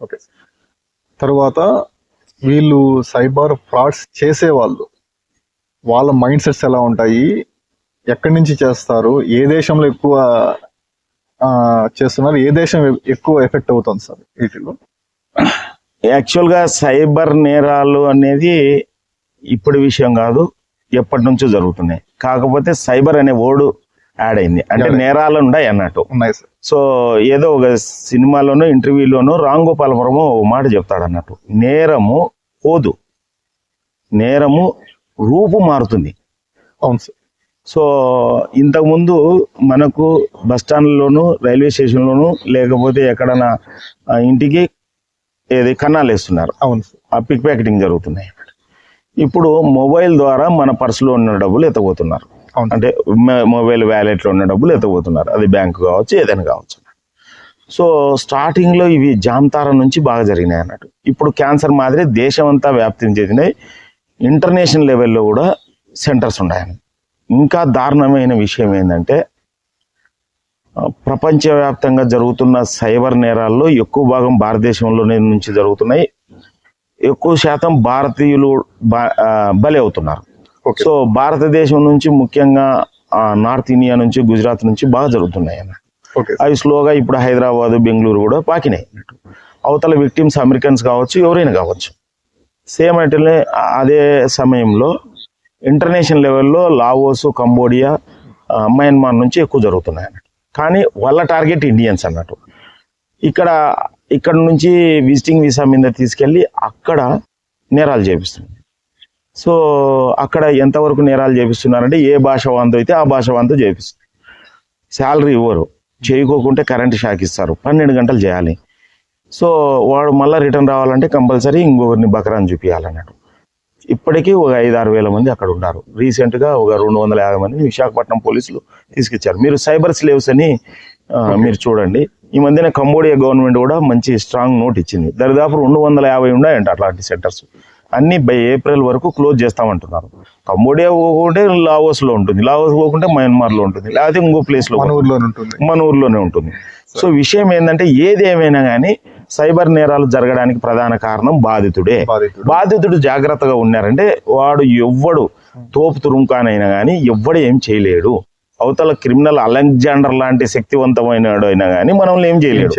Okay. తర్వాత వీళ్ళు cyber frauds చేసేవాళ్ళు, వాళ్ళ మైండ్ సెట్స్ ఎలా ఉంటాయి, ఎక్కడి నుంచి చేస్తారు, ఏ దేశంలో ఎక్కువ చేస్తున్నారు, ఏ దేశం ఎక్కువ ఎఫెక్ట్ అవుతుంది సార్ వీటిలో? యాక్చువల్గా సైబర్ నేరాలు అనేది ఇప్పుడు విషయం కాదు, ఎప్పటి నుంచో జరుగుతున్నాయి. కాకపోతే సైబర్ అనే వర్డ్ యాడ్ అయింది, అంటే నేరాలు ఉన్నాయి అన్నట్టు. సో ఏదో ఒక సినిమాలోనో ఇంటర్వ్యూలోనో రామ్ గోపాలపురము ఒక మాట చెప్తాడు అన్నట్టు, నేరము పోదు, నేరము రూపు మారుతుంది. అవును సార్. సో ఇంతకుముందు మనకు బస్ స్టాండ్లోను, రైల్వే స్టేషన్లోను, లేకపోతే ఎక్కడన్నా ఇంటికి ఏది కన్నాలు వేస్తున్నారు. అవును సార్. ఆ పిక్ ప్యాకెటింగ్ జరుగుతున్నాయి. ఇప్పుడు మొబైల్ ద్వారా మన పర్సులో ఉన్న డబ్బులు ఎత్తపోతున్నారు, అంటే మొబైల్ వ్యాలెట్లో ఉన్న డబ్బులు ఎత్తపోతున్నారు. అది బ్యాంకు కావచ్చు, ఏదైనా కావచ్చు. సో స్టార్టింగ్లో ఇవి జామ్తారా నుంచి బాగా జరిగినాయి అన్నట్టు. ఇప్పుడు క్యాన్సర్ మాదిరి దేశం అంతా వ్యాప్తి చెందినాయి. ఇంటర్నేషనల్ లెవెల్లో కూడా సెంటర్స్ ఉన్నాయని. ఇంకా దారుణమైన విషయం ఏంటంటే, ప్రపంచవ్యాప్తంగా జరుగుతున్న సైబర్ నేరాల్లో ఎక్కువ భాగం భారతదేశంలోనే నుంచి జరుగుతున్నాయి. ఎక్కువ శాతం భారతీయులు బలి అవుతున్నారు. సో భారతదేశం నుంచి ముఖ్యంగా నార్త్ ఇండియా నుంచి, గుజరాత్ నుంచి బాగా జరుగుతున్నాయి అన్న. అవి స్లోగా ఇప్పుడు హైదరాబాద్, బెంగళూరు కూడా పాకినాయి. అవతల విక్టిమ్స్ అమెరికన్స్ కావచ్చు, ఎవరైనా కావచ్చు. సేమ్ అంటే అదే సమయంలో ఇంటర్నేషనల్ లెవెల్లో లావోస్, కంబోడియా, మయన్మార్ నుంచి ఎక్కువ జరుగుతున్నాయి అన్నట్టు. కానీ వాళ్ళ టార్గెట్ ఇండియన్స్ అన్నట్టు. ఇక్కడ నుంచి విజిటింగ్ వీసా మీద తీసుకెళ్ళి అక్కడ నేరాలు చేపిస్తుంది. సో అక్కడ ఎంతవరకు నేరాలు చేపిస్తున్నారంటే, ఏ భాష వంతు అయితే ఆ భాష వంతు చేపిస్తుంది. శాలరీ ఇవ్వరు, చేయకోకుంటే కరెంట్ షాక్ ఇస్తారు, 12 గంటలు చేయాలి. సో వాడు మళ్ళీ రిటర్న్ రావాలంటే కంపల్సరీ ఇంకొకరిని బకరాన్ని చూపించాలన్నట్టు. ఇప్పటికీ ఒక 5-6 వేల మంది అక్కడ ఉన్నారు. రీసెంట్గా ఒక 250 మంది విశాఖపట్నం పోలీసులు తీసుకొచ్చారు. మీరు సైబర్ స్లేవ్స్ అని మీరు చూడండి. ఈ మధ్యన కంబోడియా గవర్నమెంట్ కూడా మంచి స్ట్రాంగ్ నోట్ ఇచ్చింది. దరిదాపు 250 ఉన్నాయంట అట్లాంటి సెంటర్స్. అన్ని బై ఏప్రిల్ వరకు క్లోజ్ చేస్తామంటున్నారు. కంబోడియా పోకుంటే లావోస్లో ఉంటుంది, లావోస్ పోకుంటే మయన్మార్లో ఉంటుంది, లేకపోతే ఇంకో ప్లేస్లో మన ఊర్లోనే ఉంటుంది. సో విషయం ఏంటంటే, ఏది ఏమైనా కానీ సైబర్ నేరాలు జరగడానికి ప్రధాన కారణం బాధితుడే. బాధితుడు జాగ్రత్తగా ఉన్నారంటే వాడు ఎవ్వడు తోపు తురుంకానైనా కానీ ఎవ్వడు ఏం చేయలేడు. అవతల క్రిమినల్ అలెగ్జాండర్ లాంటి శక్తివంతమైన అయినా కానీ మనల్ని ఏం చేయలేడు.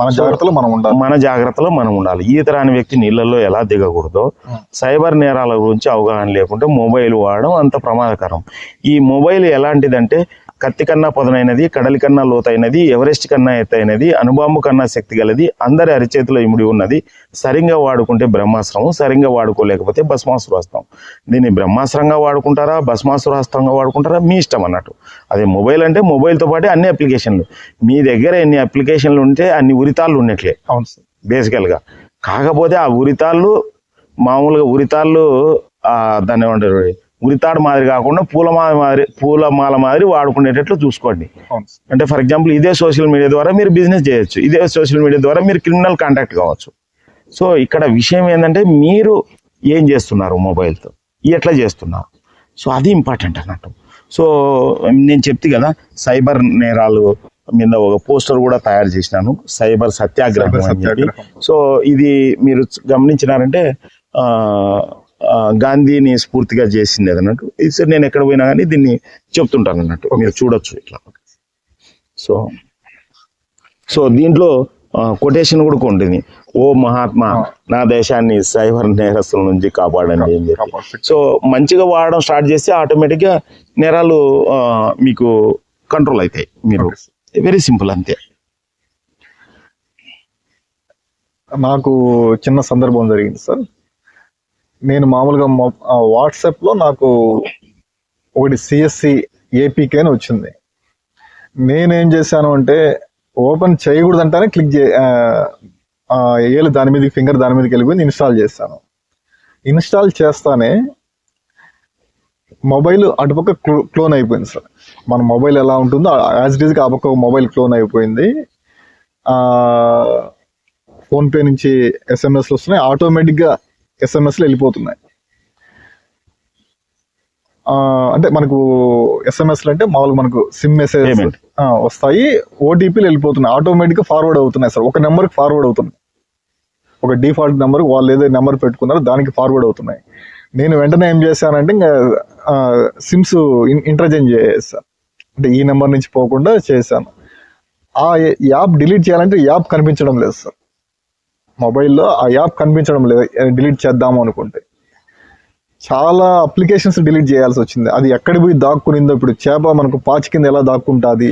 మన జాగ్రత్తలో మనం ఉండాలి. ఈత రాని వ్యక్తి నీళ్ళల్లో ఎలా దిగకూడదో, సైబర్ నేరాల గురించి అవగాహన లేకుంటే మొబైల్ వాడడం అంత ప్రమాదకరం. ఈ మొబైల్ ఎలాంటిదంటే, కత్తి కన్నా పదునైనది, కడలి కన్నా లోతైనది, ఎవరెస్ట్ కన్నా ఎత్తైనది, అణుబాంబు కన్నా శక్తి గలది, అందరి అరిచేతిలో ఇమిడి ఉన్నది. సరిగ్గా వాడుకుంటే బ్రహ్మాస్త్రం, సరిగ్గా వాడుకోలేకపోతే భస్మాసురాస్త్రం. దీన్ని బ్రహ్మాస్త్రంగా వాడుకుంటారా, భస్మాసురాస్త్రంగా వాడుకుంటారా, మీ ఇష్టం అన్నట్టు. అదే మొబైల్ అంటే మొబైల్తో పాటు అన్ని అప్లికేషన్లు. మీ దగ్గర ఎన్ని అప్లికేషన్లు ఉంటే అన్ని ఉరితాళ్ళు ఉన్నట్లే బేసికల్గా. కాకపోతే ఆ ఉరితాళ్ళు మామూలుగా ఉరితాళ్ళు దాన్ని ఏమంటారు, ఉరితాడు మాదిరి కాకుండా పూలమాల మాదిరి వాడుకునేటట్లు చూసుకోండి. అంటే ఫర్ ఎగ్జాంపుల్ ఇదే సోషల్ మీడియా ద్వారా మీరు బిజినెస్ చేయొచ్చు, ఇదే సోషల్ మీడియా ద్వారా మీరు క్రిమినల్ కాంటాక్ట్ కావచ్చు. సో ఇక్కడ విషయం ఏంటంటే, మీరు ఏం చేస్తున్నారు మొబైల్తో, ఎట్లా చేస్తున్నారు, సో అది ఇంపార్టెంట్ అన్నట్టు. సో నేను చెప్తే కదా, సైబర్ నేరాలు మీద ఒక పోస్టర్ కూడా తయారు చేసినాను, సైబర్ సత్యాగ్రహం అని చెప్పి. సో ఇది మీరు గమనించినారంటే గాంధీని స్ఫూర్తిగా చేసింది అన్నట్టు. ఇది నేను ఎక్కడ పోయినా కానీ దీన్ని చెప్తుంటాను అన్నట్టు, మీరు చూడొచ్చు ఇట్లా. సో దీంట్లో కొటేషన్ కూడా ఉంటుంది, ఓ మహాత్మా నా దేశాన్ని సైబర్ నేరస్తుల నుంచి కాపాడండి అని చెప్పి. సో మంచిగా వాడడం స్టార్ట్ చేస్తే ఆటోమేటిక్గా నేరాలు మీకు కంట్రోల్ అవుతాయి. మీరు వెరీ సింపుల్, అంతే. నాకు చిన్న సందర్భం జరిగింది సార్. నేను మామూలుగా వాట్సాప్లో నాకు ఒకటి సిఎస్సి ఏపీకే అని వచ్చింది. నేనేం చేశాను అంటే, ఓపెన్ చేయకూడదంటానే క్లిక్ ఏళ్ళు దాని మీద, ఫింగర్ దాని మీదకి వెళ్ళిపోయింది, ఇన్స్టాల్ చేస్తాను. ఇన్స్టాల్ చేస్తానే మొబైల్ అటుపక్క క్లోన్ అయిపోయింది సార్. మన మొబైల్ ఎలా ఉంటుందో యాజ్ ఇట్ ఈజ్గా ఆ పక్క మొబైల్ క్లోన్ అయిపోయింది. ఫోన్పే నుంచి ఎస్ఎంఎస్లు వస్తున్నాయి, ఆటోమేటిక్గా ఎస్ఎంఎస్లు వెళ్ళిపోతున్నాయి. అంటే మనకు ఎస్ఎంఎస్లు అంటే మామూలుగా మనకు సిమ్ మెసేజ్ వస్తాయి, ఓటీపీలు వెళ్ళిపోతున్నాయి, ఆటోమేటిక్గా ఫార్వర్డ్ అవుతున్నాయి సార్. ఒక నెంబర్కి ఫార్వర్డ్ అవుతున్నాయి. ఒక డిఫాల్ట్ నెంబర్ వాళ్ళు ఏదైతే నెంబర్ పెట్టుకున్నారో దానికి ఫార్వర్డ్ అవుతున్నాయి. నేను వెంటనే ఏం చేశానంటే ఇంకా సిమ్స్ ఇంటర్చేంజ్ చేశాను, అంటే ఈ నెంబర్ నుంచి పోకుండా చేశాను. ఆ యాప్ డిలీట్ చేయాలంటే యాప్ కనిపించడం లేదు సార్, మొబైల్లో ఆ యాప్ కనిపించడం లేదు డిలీట్ చేద్దాము అనుకుంటే. చాలా అప్లికేషన్స్ డిలీట్ చేయాల్సి వచ్చింది. అది ఎక్కడ పోయి దాక్కునిందో, ఇప్పుడు చేప మనకు పాచి కింద ఎలా దాక్కుంటుంది,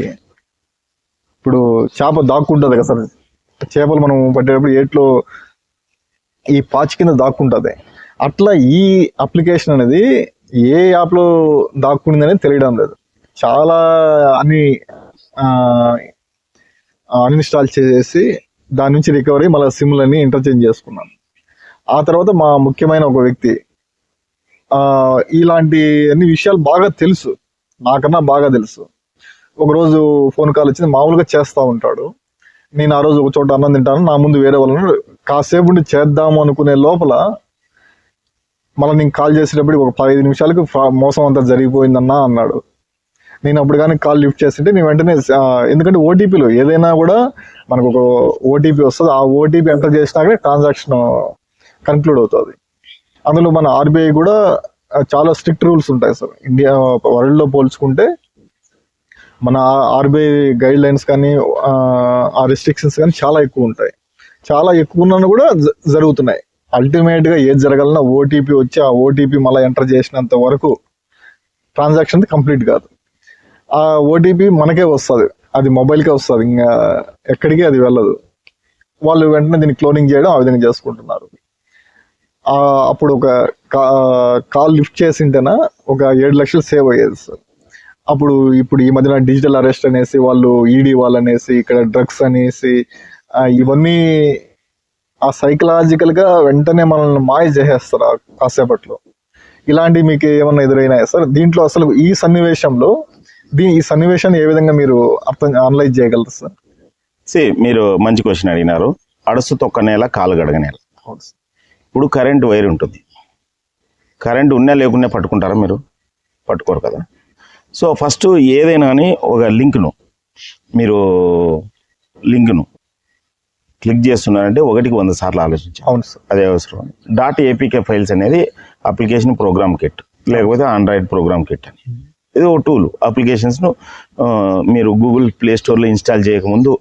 ఇప్పుడు చేప దాక్కుంటుంది కదా సార్, చేపలు మనం పట్టేటప్పుడు ఏట్లో ఈ పాచి కింద దాక్కుంటుంది, అట్లా ఈ అప్లికేషన్ అనేది ఏ యాప్లో దాక్కుంది అనేది తెలియడం లేదు. చాలా అన్ఇన్స్టాల్ చేసేసి దాని నుంచి రికవరీ మళ్ళీ సిమ్లన్నీ ఇంటర్చేంజ్ చేసుకున్నాను. ఆ తర్వాత మా ముఖ్యమైన ఒక వ్యక్తి ఇలాంటి అన్ని విషయాలు బాగా తెలుసు, నాకన్నా బాగా తెలుసు. ఒకరోజు ఫోన్ కాల్ వచ్చింది, మామూలుగా చేస్తూ ఉంటాడు. నేను ఆ రోజు ఒక చోట అన్నం తింటాను, నా ముందు వేరే వాళ్ళని కాసేపు ఉండి చేద్దాము అనుకునే లోపల మళ్ళీ నేను కాల్ చేసేటప్పుడు ఒక 15 నిమిషాలకు మోసం అంతా జరిగిపోయిందన్నా అన్నాడు. నేను అప్పుడు కానీ కాల్ లిఫ్ట్ చేస్తుంటే నేను వెంటనే, ఎందుకంటే ఓటీపీలు ఏదైనా కూడా మనకు ఒక ఓటీపీ వస్తుంది, ఆ ఓటీపీ ఎంటర్ చేసినాకే ట్రాన్సాక్షన్ కన్క్లూడ్ అవుతుంది. అందులో మన ఆర్బీఐ కూడా చాలా స్ట్రిక్ట్ రూల్స్ ఉంటాయి సార్. ఇండియా వరల్డ్లో పోల్చుకుంటే మన ఆర్బీఐ గైడ్ లైన్స్ కానీ ఆ రెస్ట్రిక్షన్స్ కానీ చాలా ఎక్కువ ఉంటాయి. చాలా ఎక్కువ ఉన్నా కూడా జరుగుతున్నాయి. అల్టిమేట్గా ఏది జరగాలన్నా ఓటీపీ వచ్చి ఆ ఓటీపీ మళ్ళీ ఎంటర్ చేసినంత వరకు ట్రాన్సాక్షన్ కంప్లీట్ కాదు. ఆ ఓటీపీ మనకే వస్తుంది, అది మొబైల్కే వస్తుంది, ఇంకా ఎక్కడికి అది వెళ్ళదు. వాళ్ళు వెంటనే దీన్ని క్లోనింగ్ చేయడం ఆ విధంగా చేసుకుంటున్నారు. అప్పుడు ఒక కాల్ లిఫ్ట్ చేసింటేనా ఒక 7 లక్షలు సేవ్ అయ్యేది సార్. ఇప్పుడు ఈ మధ్యన డిజిటల్ అరెస్ట్ అనేసి వాళ్ళు ఈడీ వాళ్ళు అనేసి ఇక్కడ డ్రగ్స్ అనేసి ఇవన్నీ ఆ సైకలాజికల్ గా వెంటనే మనల్ని మాయ చేసేస్తారు కాసేపట్లో. ఇలాంటివి మీకు ఏమన్నా ఎదురైనాయా సార్? దీంట్లో అసలు ఈ సన్నివేశంలో ఈ సన్నివేశాన్ని ఏ విధంగా మీరు అనలైజ్ చేయగలరు సార్? మీరు మంచి క్వశ్చన్ అడిగినారు. అడుసు తొక్క నేల కాలు గడగ నేల. ఇప్పుడు కరెంట్ వైర్ ఉంటుంది, కరెంట్ ఉన్నా లేకున్నా పట్టుకుంటారా మీరు? పట్టుకోరు కదా. సో ఫస్ట్ ఏదైనా కానీ ఒక లింక్ను క్లిక్ చేస్తున్నారంటే 100 సార్లు ఆలోచించాలి. అవును సార్, అదే అవసరం. .apk ఫైల్స్ అనేది అప్లికేషన్ ప్రోగ్రామ్ కిట్, లేకపోతే ఆండ్రాయిడ్ ప్రోగ్రామ్ కిట్ అని ఇది ఒక టూల్. అప్లికేషన్స్ను మీరు గూగుల్ ప్లే స్టోర్లో ఇన్స్టాల్ చేయకముందు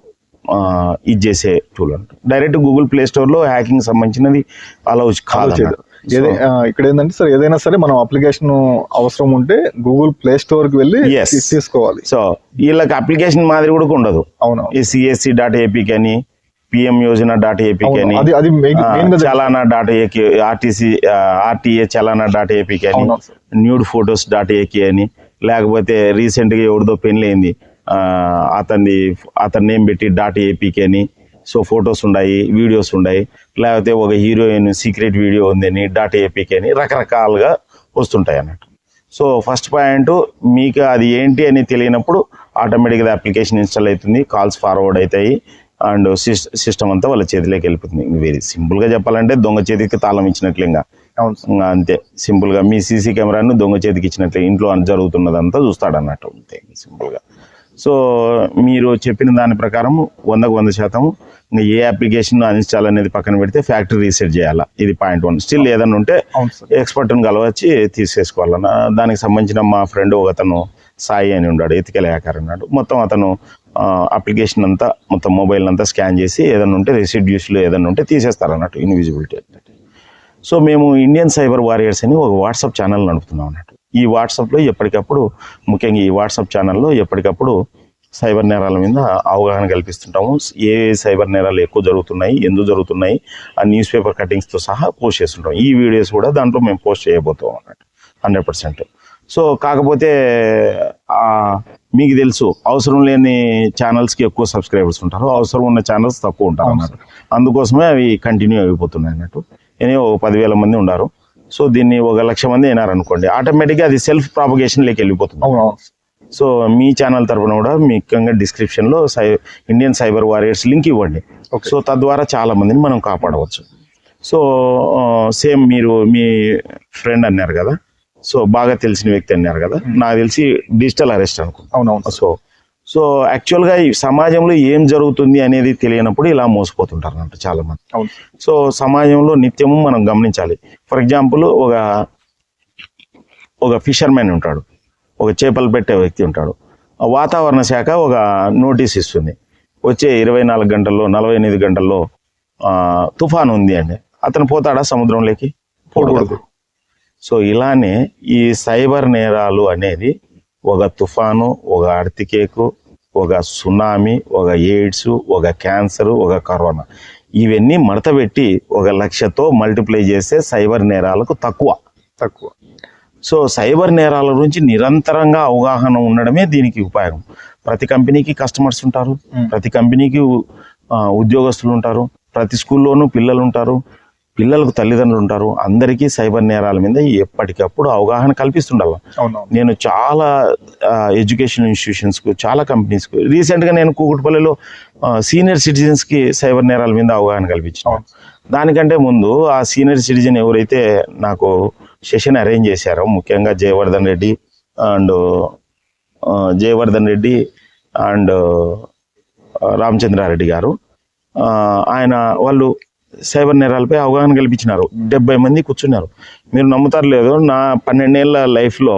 ఇది చేసే టూల్ అంట. డైరెక్ట్ గూగుల్ ప్లే స్టోర్లో హ్యాకింగ్ సంబంధించినది అలా కాదు. ఇక్కడ ఏంటంటే సార్, ఏదైనా సరే మనం అప్లికేషన్ అవసరం ఉంటే గూగుల్ ప్లే స్టోర్ కి వెళ్ళి తీసుకోవాలి. సో వీళ్ళకి అప్లికేషన్ మాదిరి కూడా ఉండదు. అవును, ఈ CSC.apk అని, PM Yojana.apk అని, Chalana.apk, RTA Chalana.apk అని, న్యూడ్ ఫోటోస్.ak అని, లేకపోతే రీసెంట్ గా ఎవరిదో పెళ్ళైంది అతని నేమ్ పెట్టి .apk అని. సో ఫొటోస్ ఉన్నాయి, వీడియోస్ ఉన్నాయి, లేకపోతే ఒక హీరోయిన్ సీక్రెట్ వీడియో ఉందని .apk అని రకరకాలుగా వస్తుంటాయి అన్నట్టు. సో ఫస్ట్ పాయింట్, మీకు అది ఏంటి అని తెలియనప్పుడు ఆటోమేటిక్గా అప్లికేషన్ ఇన్స్టాల్ అవుతుంది, కాల్స్ ఫార్వర్డ్ అవుతాయి, అండ్ సిస్టమ్ అంతా వాళ్ళ చేతిలోకి వెళ్ళిపోతుంది. వెరీ సింపుల్గా చెప్పాలంటే దొంగ చేతికి తాళం ఇచ్చినట్లు, ఇంకా అంతే సింపుల్గా. మీ సీసీ కెమెరాను దొంగ చేతికి ఇచ్చినట్లే ఇంట్లో జరుగుతున్నదంతా చూస్తాడు అన్నట్టు, అంతే సింపుల్గా. సో మీరు చెప్పిన దాని ప్రకారం 100% ఇంకా ఏ అప్లికేషన్ అన్ఇన్స్టాల్ అనేది పక్కన పెడితే ఫ్యాక్టరీ రీసెట్ చేయాలా, ఇది పాయింట్ 1. స్టిల్ ఏదన్నా ఉంటే ఎక్స్పర్ట్ని కలవచ్చి తీసేసుకోవాలన్నా. దానికి సంబంధించిన మా ఫ్రెండ్ ఒక అతను సాయి అని ఉన్నాడు, ఎతికల్ హ్యాకర్ అన్నాడు. మొత్తం అతను అప్లికేషన్ అంతా మొత్తం మొబైల్ అంతా స్కాన్ చేసి ఏదన్నా ఉంటే రెసిడ్యూస్లో ఏదన్నా ఉంటే తీసేస్తారు అన్నట్టు, ఇన్విజిబిలిటీ అన్నట్టు. సో మేము ఇండియన్ సైబర్ వారియర్స్ అని ఒక వాట్సాప్ ఛానల్ నడుపుతున్నాం అన్నట్టు. ఈ వాట్సాప్లో ఎప్పటికప్పుడు, ముఖ్యంగా ఈ వాట్సాప్ ఛానల్లో ఎప్పటికప్పుడు సైబర్ నేరాల మీద అవగాహన కల్పిస్తుంటాము. ఏ సైబర్ నేరాలు ఎక్కువ జరుగుతున్నాయి, ఎందుకు జరుగుతున్నాయి, ఆ న్యూస్ పేపర్ కటింగ్స్తో సహా పోస్ట్ చేస్తుంటాం. ఈ వీడియోస్ కూడా దాంట్లో మేము పోస్ట్ చేయబోతాం అన్నట్టు 100%. సో కాకపోతే మీకు తెలుసు, అవసరం లేని ఛానల్స్కి ఎక్కువ సబ్స్క్రైబర్స్ ఉంటారు, అవసరం ఉన్న ఛానల్స్ తక్కువ ఉంటారు అన్నట్టు. అందుకోసమే అవి కంటిన్యూ అయిపోతున్నాయి అన్నట్టు. నేను 10,000 మంది ఉన్నారు. సో దీన్ని 1,00,000 మంది అయినారనుకోండి, ఆటోమేటిక్గా అది సెల్ఫ్ ప్రాపగేషన్లోకి వెళ్ళిపోతుంది. సో మీ ఛానల్ తరఫున కూడా ముఖ్యంగా డిస్క్రిప్షన్లో ఇండియన్ సైబర్ వారియర్స్ లింక్ ఇవ్వండి. సో తద్వారా చాలా మందిని మనం కాపాడవచ్చు. సో సేమ్ మీరు మీ ఫ్రెండ్ అన్నారు కదా, సో బాగా తెలిసిన వ్యక్తి అన్నారు కదా, నాకు తెలిసి డిజిటల్ అరెస్ట్ అనుకుంటా. అవునవును. సో యాక్చువల్గా ఈ సమాజంలో ఏం జరుగుతుంది అనేది తెలియనప్పుడు ఇలా మోసపోతుంటారు అన్నట్టు చాలా మంది. అవును. సో సమాజంలో నిత్యము మనం గమనించాలి. ఫర్ ఎగ్జాంపుల్ ఒక ఫిషర్మెన్ ఉంటాడు, ఒక చేపలు పెట్టే వ్యక్తి ఉంటాడు. వాతావరణ శాఖ ఒక నోటీస్ ఇస్తుంది, వచ్చే 24 గంటల్లో 48 గంటల్లో తుఫాను ఉంది అని. అతను పోతాడా సముద్రంలోకి? పోకూడదు. సో ఇలానే ఈ సైబర్ నేరాలు అనేది ఒక తుఫాను, ఒక అర్తికేకు, ఒక సునామీ, ఒక ఎయిడ్స్, ఒక క్యాన్సర్, ఒక కరోనా, ఇవన్నీ మడతపెట్టి 1 లక్షతో మల్టిప్లై చేస్తే సైబర్ నేరాలకు తక్కువ. సో సైబర్ నేరాల గురించి నిరంతరంగా అవగాహన ఉండడమే దీనికి ఉపయోగం. ప్రతి కంపెనీకి కస్టమర్స్ ఉంటారు, ప్రతి కంపెనీకి ఉద్యోగస్తులు ఉంటారు, ప్రతి స్కూల్లోనూ పిల్లలు ఉంటారు, పిల్లలకు తల్లిదండ్రులు ఉంటారు. అందరికీ సైబర్ నేరాల మీద ఎప్పటికప్పుడు అవగాహన కల్పిస్తుండాలి. నేను చాలా ఎడ్యుకేషన్ ఇన్స్టిట్యూషన్స్కు, చాలా కంపెనీస్కు, రీసెంట్గా నేను కూకట్పల్లిలో సీనియర్ సిటిజన్స్కి సైబర్ నేరాల మీద అవగాహన కల్పించాను. దానికంటే ముందు ఆ సీనియర్ సిటిజన్ ఎవరైతే నాకు సెషన్ అరేంజ్ చేశారో, ముఖ్యంగా జయవర్ధన్ రెడ్డి అండ్ రామచంద్రారెడ్డి గారు, వాళ్ళు సైబర్ నేరాలపై అవగాహన కల్పించినారు. 70 మంది కూర్చున్నారు. మీరు నమ్ముతారు లేదో, నా 12 ఏళ్ల లైఫ్లో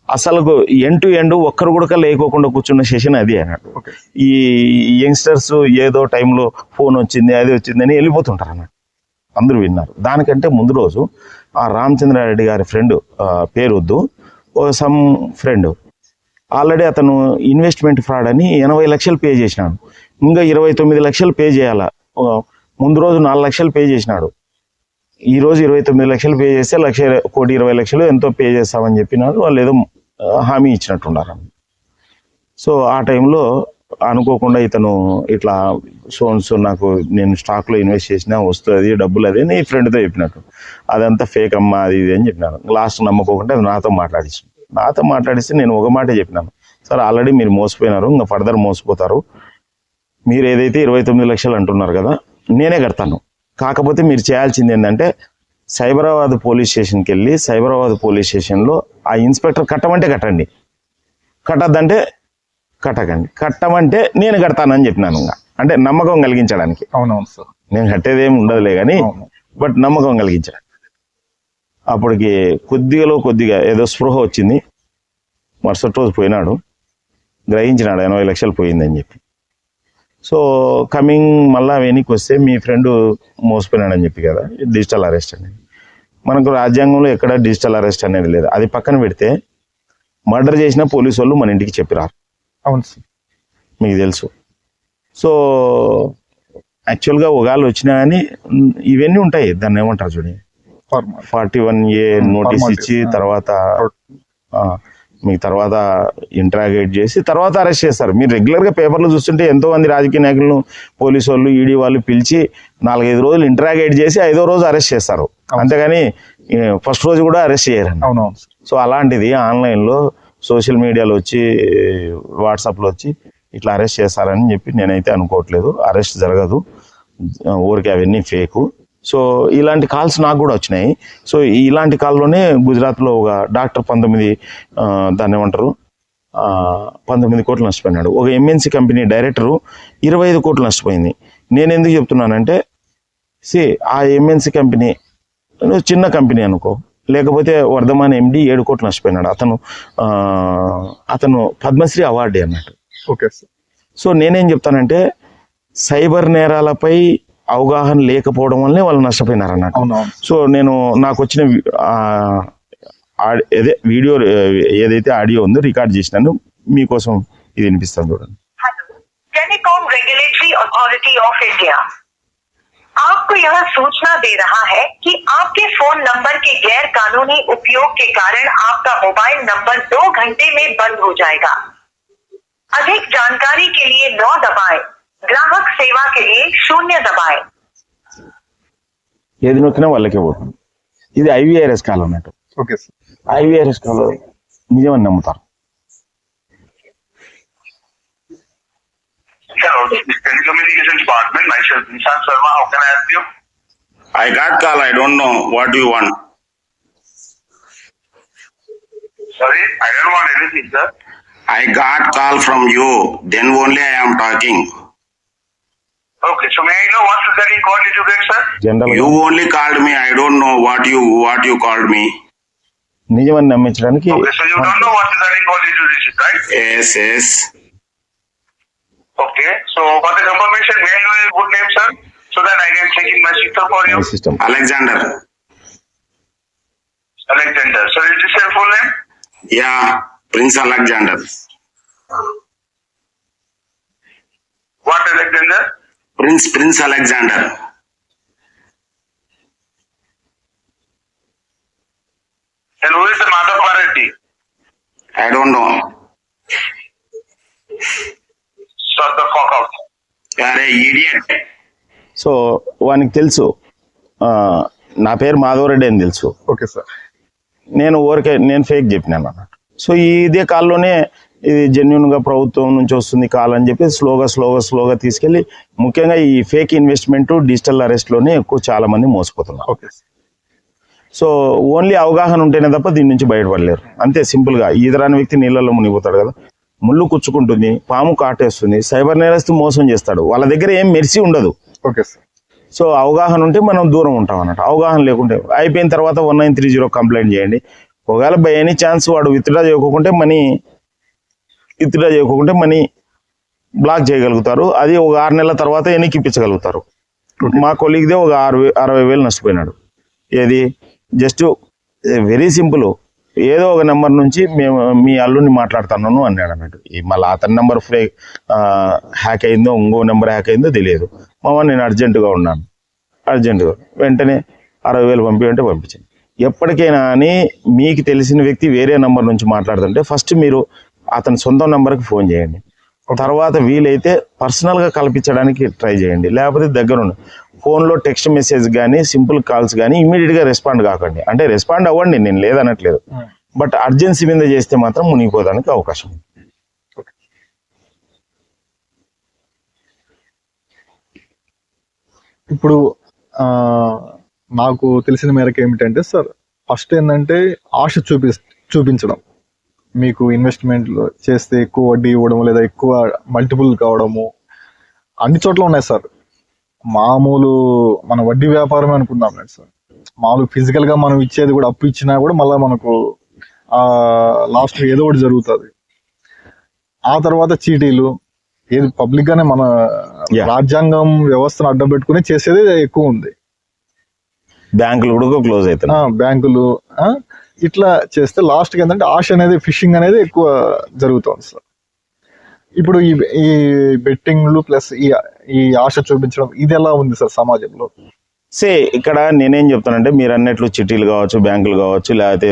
అసలు ఎండ్ టు ఎండ్ ఒక్కరు కూడా లేకోకుండా కూర్చున్న సెషన్ అది అన్నట్టు. ఈ యంగ్స్టర్స్ ఏదో టైంలో ఫోన్ వచ్చింది, అది వచ్చింది అని వెళ్ళిపోతుంటారు అన్నట్టు. అందరూ విన్నారు. దానికంటే ముందు రోజు ఆ రామచంద్రారెడ్డి గారి ఫ్రెండ్, పేరు వద్దు, సమ్ ఫ్రెండ్, ఆల్రెడీ అతను ఇన్వెస్ట్మెంట్ ఫ్రాడ్ అని 80 లక్షలు పే చేసినాడు. ఇంకా 29 లక్షలు పే చేయాలా. ముందు రోజు 4 లక్షలు పే చేసినాడు. ఈ రోజు 29 లక్షలు పే చేస్తే 1,20,00,000 ఎంతో పే చేస్తామని చెప్పినారు. వాళ్ళు ఏదో హామీ ఇచ్చినట్టున్నారు. సో ఆ టైంలో అనుకోకుండా ఇతను ఇట్లా సో నాకు నేను స్టాక్లో ఇన్వెస్ట్ చేసినా వస్తుంది డబ్బులు అది అని ఫ్రెండ్తో చెప్పినట్టు. అదంతా ఫేక్ అమ్మా అది ఇది అని చెప్పినాను. లాస్ట్ నమ్మకోకుండా నాతో మాట్లాడిస్తే నేను ఒక మాట చెప్పినాను, సార్ ఆల్రెడీ మీరు మోసపోయినారు, ఇంకా ఫర్దర్ మోసపోతారు. మీరు ఏదైతే 29 లక్షలు అంటున్నారు కదా, నేనే కడతాను. కాకపోతే మీరు చేయాల్సింది ఏంటంటే సైబరాబాద్ పోలీస్ స్టేషన్కి వెళ్ళి సైబరాబాద్ పోలీస్ స్టేషన్లో ఆ ఇన్స్పెక్టర్ కట్టమంటే కట్టండి, కట్టద్దంటే కట్టకండి, కట్టమంటే నేను కడతానని చెప్పినాను. అంటే నమ్మకం కలిగించడానికి. అవునవును సార్, నేను కట్టేదేమి ఉండదులే కానీ బట్ నమ్మకం కలిగించడానికి. అప్పటికి కొద్దిగా ఏదో స్పృహ వచ్చింది. మరుసటి రోజు పోయినాడు, గ్రహించినాడు 80 లక్షలు పోయిందని చెప్పి. సో కమింగ్ మళ్ళా వెనక్కి వస్తే మీ ఫ్రెండ్ మోసపోయినాడని చెప్పి కదా డిజిటల్ అరెస్ట్ అనేది. మనకు రాజ్యాంగంలో ఎక్కడ డిజిటల్ అరెస్ట్ అనేది లేదు. అది పక్కన పెడితే మర్డర్ చేసిన పోలీసు వాళ్ళు మన ఇంటికి చెప్పిరారు. అవును సార్, మీకు తెలుసు. సో యాక్చువల్గా ఒకవేళ వచ్చినా కానీ ఇవన్నీ ఉంటాయి, దాన్ని ఏమంటారు చూడండి, 41A నోటీస్ ఇచ్చి తర్వాత మీకు తర్వాత ఇంట్రాగేట్ చేసి తర్వాత అరెస్ట్ చేస్తారు. మీరు రెగ్యులర్గా పేపర్లు చూస్తుంటే ఎంతో మంది రాజకీయ నాయకులను పోలీసు వాళ్ళు, ఈడీ వాళ్ళు పిలిచి 4-5 రోజులు ఇంట్రాగేట్ చేసి 5వ రోజు అరెస్ట్ చేస్తారు. అంతేగాని ఫస్ట్ రోజు కూడా అరెస్ట్ చేయరు. సో అలాంటిది ఆన్లైన్లో సోషల్ మీడియాలో వచ్చి వాట్సాప్లో వచ్చి ఇట్లా అరెస్ట్ చేస్తారని చెప్పి నేనైతే అనుకోవట్లేదు. అరెస్ట్ జరగదు, ఊరికే అవన్నీ ఫేకు. సో ఇలాంటి కాల్స్ నాకు కూడా వచ్చినాయి. సో ఇలాంటి కాల్లోనే గుజరాత్లో ఒక డాక్టర్ 19 కోట్లు నష్టపోయినాడు. ఒక MNC కంపెనీ డైరెక్టరు 25 కోట్లు నష్టపోయింది. నేను ఎందుకు చెప్తున్నానంటే, ఆ MNC కంపెనీ చిన్న కంపెనీ అనుకో, లేకపోతే వర్ధమాన్ MD 7 కోట్లు నష్టపోయినాడు. అతను పద్మశ్రీ అవార్డు అన్నట్టు. Okay sir. సో నేనేం చెప్తానంటే, సైబర్ నేరాలపై అవగాహన లేకపోవడం వల్లనే వాళ్ళు నష్టపోయినారు అన్నట్టు. సో నాకు వచ్చిన వీడియో ఏదైతే ఆడియో ఉందో రికార్డ్ చేసినాను, మీకోసం ఇది వినిపిస్తాను చూడండి. Telecom regulatory authority of India आपको यह सूचना दे रहा है कि आपके फोन नंबर के गैर कानूनी उपयोग के कारण आपका मोबाइल नंबर 2 घंटे में बंद हो जाएगा। अधिक जानकारी के लिए 9 दबाएं। ग्राहक सेवा के लिए 0 दबाएं। ఏది నొక్కినా వాళ్ళకే పోతుంది. ఇది IVRS కాల్ అన్నట్టు. Okay sir. IVRS కాల్ నిజమని నమ్ముతారు. Telecommunication department, myself Nishan Sharma, how can I help you? I got call, I don't know what do you want. Sorry, I don't want anything, sir. I got call from you. Then only I am talking. Okay, so may I know what regarding call did you get, sir? General You only called me. I don't know what you called me. నిజమని నమ్మించడానికి Okay, so you don't know what regarding call did you receive, right? Yes. Okay, so for the confirmation, may I know your good name, sir, so that I can check in my system for you. System Alexander. So is this your full name? Yeah, Prince Alexander. What Alexander? Prince Alexander. And who is the Madhav Bharati? I don't know. Shut the fuck up. You are an idiot. So వానికి తెలుసు నా పేరు మాధవరెడ్డి అని తెలుసు. Okay sir. నేను fake చెప్పినాను అన్నట్టు. So ఇదే కాల్లోనే ఇది జెన్యున్గా ప్రభుత్వం నుంచి వస్తుంది కాల్ అని చెప్పి స్లోగా తీసుకెళ్ళి ముఖ్యంగా ఈ ఫేక్ ఇన్వెస్ట్మెంట్ డిజిటల్ అరెస్ట్లోనే ఎక్కువ చాలా మంది మోసపోతున్నారు. ఓకే. సో ఓన్లీ అవగాహన ఉంటేనే తప్ప దీని నుంచి బయటపడలేరు. అంతే సింపుల్గా. ఈదరాని వ్యక్తి నీళ్ళలో మునిగిపోతాడు కదా, ముళ్ళు కుచ్చుకుంటుంది, పాము కాటేస్తుంది, సైబర్ నేరస్తు మోసం చేస్తాడు, వాళ్ళ దగ్గర ఏం మెరిసి ఉండదు. Okay sir. సో అవగాహన ఉంటే మనం దూరం ఉంటాం అన్నట్టు. అవగాహన లేకుంటే అయిపోయిన తర్వాత 1930 కంప్లైంట్ చేయండి. ఒకవేళ బై ఎనీ ఛాన్స్ వాడు విత్డ్రా చేయకుంటే మనీ బ్లాక్ చేయగలుగుతారు. అది ఒక 6 నెలల తర్వాత ఎన్నికి ఇప్పించగలుగుతారు. మా కొలీగ్దే ఒక 60,000 నష్టపోయినాడు. ఏది జస్ట్ వెరీ సింపుల్. ఏదో ఒక నెంబర్ నుంచి మేము మీ అల్లుడిని మాట్లాడుతున్నాను అన్నాడు అన్నట్టు. మళ్ళీ అతని నెంబర్ హ్యాక్ అయిందో ఇంకో నెంబర్ హ్యాక్ అయిందో తెలియదు. నేను అర్జెంటుగా ఉన్నాను, వెంటనే 60,000 పంపించాను. ఎప్పటికైనా అని మీకు తెలిసిన వ్యక్తి వేరే నెంబర్ నుంచి మాట్లాడుతుంటే ఫస్ట్ మీరు అతని సొంత నెంబర్కి ఫోన్ చేయండి. తర్వాత వీలైతే పర్సనల్గా కల్పించడానికి ట్రై చేయండి. లేకపోతే దగ్గరుండి ఫోన్లో టెక్స్ట్ మెసేజ్ కానీ సింపుల్ కాల్స్ కానీ ఇమీడియట్గా రెస్పాండ్ కాకండి. అంటే రెస్పాండ్ అవ్వండి, నేను లేదనట్లేదు, బట్ అర్జెన్సీ మీద చేస్తే మాత్రం మునిగిపోవడానికి అవకాశం ఉంది. ఇప్పుడు నాకు తెలిసిన మేరకు ఏమిటంటే సార్, ఫస్ట్ ఏంటంటే ఆశ చూపించడం. మీకు ఇన్వెస్ట్మెంట్లు చేస్తే ఎక్కువ వడ్డీ ఇవ్వడం లేదా ఎక్కువ మల్టిపుల్ కావడము అన్ని చోట్ల ఉన్నాయి సార్. మామూలు మన వడ్డీ వ్యాపారమే అనుకుందాం లేదు సార్. మామూలు ఫిజికల్గా మనం ఇచ్చేది కూడా, అప్పు ఇచ్చినా కూడా మళ్ళీ మనకు లాస్ట్ ఏదో ఒకటి జరుగుతుంది. ఆ తర్వాత చీటీలు, ఏది పబ్లిక్ గానే మన రాజ్యాంగం వ్యవస్థను అడ్డబెట్టుకుని చేసేది ఎక్కువ ఉంది. బ్యాంకులు కూడా క్లోజ్ అవుతాయి. బ్యాంకులు ఇట్లా చేస్తే లాస్ట్కి ఏంటంటే ఆశ అనేది, ఫిషింగ్ అనేది ఎక్కువ జరుగుతుంది సార్. ఇప్పుడు ఈ బెట్టింగ్లు ప్లస్ ఈ ఆశ చూపించడం ఇది ఎలా ఉంది సార్ సమాజంలో? ఇక్కడ నేనేం చెప్తానంటే, మీరు అన్నట్లు చిట్టీలు కావచ్చు, బ్యాంకులు కావచ్చు, లేకపోతే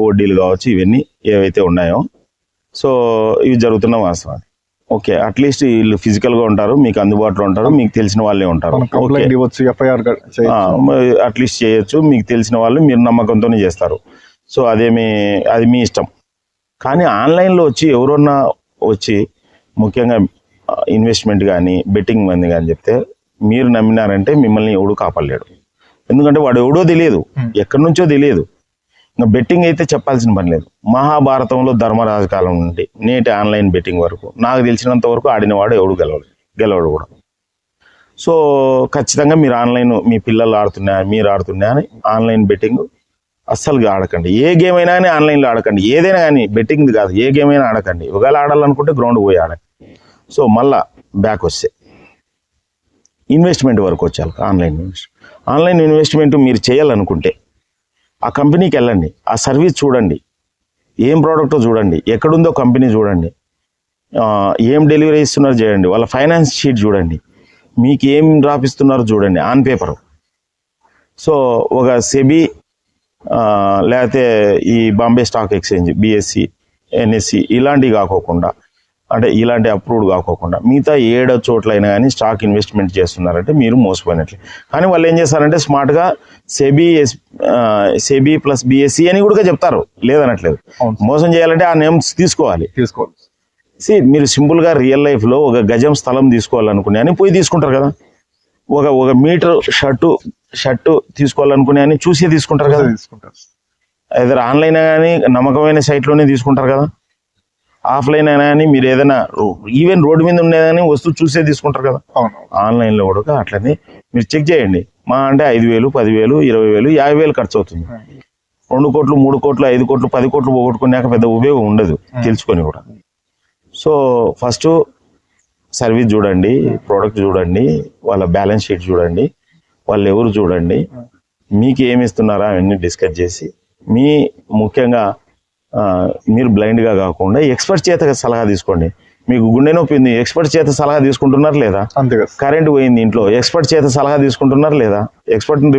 వడ్డీలు కావచ్చు, ఇవన్నీ ఏవైతే ఉన్నాయో సో ఇవి జరుగుతున్న వాస్తవం. ఓకే, అట్లీస్ట్ వీళ్ళు ఫిజికల్ గా ఉంటారు, మీకు అందుబాటులో ఉంటారు, మీకు తెలిసిన వాళ్ళే ఉంటారు, అట్లీస్ట్ చేయొచ్చు, మీకు తెలిసిన వాళ్ళు మీరు నమ్మకంతోనే చేస్తారు. సో అది మీ ఇష్టం. కానీ ఆన్లైన్లో వచ్చి ఎవరన్నా వచ్చి ముఖ్యంగా ఇన్వెస్ట్మెంట్ కానీ బెట్టింగ్ మంది కానీ చెప్తే మీరు నమ్మినారంటే మిమ్మల్ని ఎవడు కాపాడలేడు. ఎందుకంటే వాడు ఎవడో తెలియదు, ఎక్కడి నుంచో తెలియదు. ఇంకా బెట్టింగ్ అయితే చెప్పాల్సిన పని లేదు. మహాభారతంలో ధర్మరాజు కాలం నుండి నేటి ఆన్లైన్ బెట్టింగ్ వరకు నాకు తెలిసినంత వరకు ఆడినవాడు ఎవడు గెలవడు కూడా. సో ఖచ్చితంగా మీరు ఆన్లైన్, మీ పిల్లలు మీరు ఆడుతున్నా అని ఆన్లైన్ బెట్టింగ్ అస్సలుగా ఆడకండి. ఏ గేమ్ అయినా కానీ ఆన్లైన్లో ఆడకండి. ఏదైనా కానీ, బెట్టింగ్ కాదు, ఏ గేమ్ అయినా ఆడకండి. ఒకవేళ ఆడాలనుకుంటే గ్రౌండ్ పోయి ఆడండి. సో మళ్ళా బ్యాక్ వస్తే ఇన్వెస్ట్మెంట్ వరకు వచ్చారు. ఆన్లైన్ ఇన్వెస్ట్మెంట్ మీరు చేయాలనుకుంటే ఆ కంపెనీకి వెళ్ళండి, ఆ సర్వీస్ చూడండి, ఏం ప్రోడక్టో చూడండి, ఎక్కడుందో కంపెనీ చూడండి, ఏం డెలివరీ ఇస్తున్నారో చేయండి, వాళ్ళ ఫైనాన్స్ షీట్ చూడండి, మీకు ఏం డ్రాప్ ఇస్తున్నారో చూడండి ఆన్ పేపర్. సో ఒక సెబీ లేకపోతే ఈ Bombay stock exchange, BSE, NSE ఇలాంటివి కాకోకుండా, అంటే ఇలాంటి అప్రూవ్డ్ కాకోకుండా మిగతా 7 చోట్లైనా కానీ స్టాక్ ఇన్వెస్ట్మెంట్ చేస్తున్నారంటే మీరు మోసపోయినట్లే. కానీ వాళ్ళు ఏం చేస్తారంటే స్మార్ట్గా సెబీ ప్లస్ బిఎస్సి అని కూడా చెప్తారు, లేదనట్లేదు. మోసం చేయాలంటే ఆ నేమ్స్ తీసుకోవాలి. మీరు సింపుల్గా రియల్ లైఫ్లో ఒక గజం స్థలం తీసుకోవాలనుకునే అని పోయి తీసుకుంటారు కదా, ఒక మీటర్ షర్టు తీసుకోవాలనుకునే అని చూసే తీసుకుంటారు కదా. ఏదైనా ఆన్లైన్ కానీ నమ్మకమైన సైట్లోనే తీసుకుంటారు కదా. ఆఫ్లైన్ అయినా కానీ మీరు ఏదైనా ఈవెన్ రోడ్డు మీద ఉండేదని వస్తువు చూసే తీసుకుంటారు కదా, అవును ఆన్లైన్లో కూడా అట్లనే మీరు చెక్ చేయండి. మా అంటే 5,000, 10,000, 20,000, 50,000 ఖర్చు అవుతుంది. 2 కోట్లు, 3 కోట్లు, 5 కోట్లు, 10 కోట్లు పోగొట్టుకున్నాక పెద్ద ఉపయోగం ఉండదు తెలుసుకొని కూడా. సో ఫస్ట్ సర్వీస్ చూడండి, ప్రోడక్ట్ చూడండి, వాళ్ళ బ్యాలెన్స్ షీట్ చూడండి, వాళ్ళు ఎవరు చూడండి, మీకు ఏమి ఇస్తున్నారా అవన్నీ డిస్కస్ చేసి మీ ముఖ్యంగా మీరు బ్లైండ్గా కాకుండా ఎక్స్పర్ట్ చేత సలహా తీసుకోండి. మీకు గుండె నొప్పి ఉంది, ఎక్స్పర్ట్ చేత సలహా తీసుకుంటున్నారు లేదా? అంతే కదా. కరెంట్ పోయింది ఇంట్లో, ఎక్స్పర్ట్ చేత సలహా తీసుకుంటున్నారు లేదా? ఎక్స్పర్ట్ని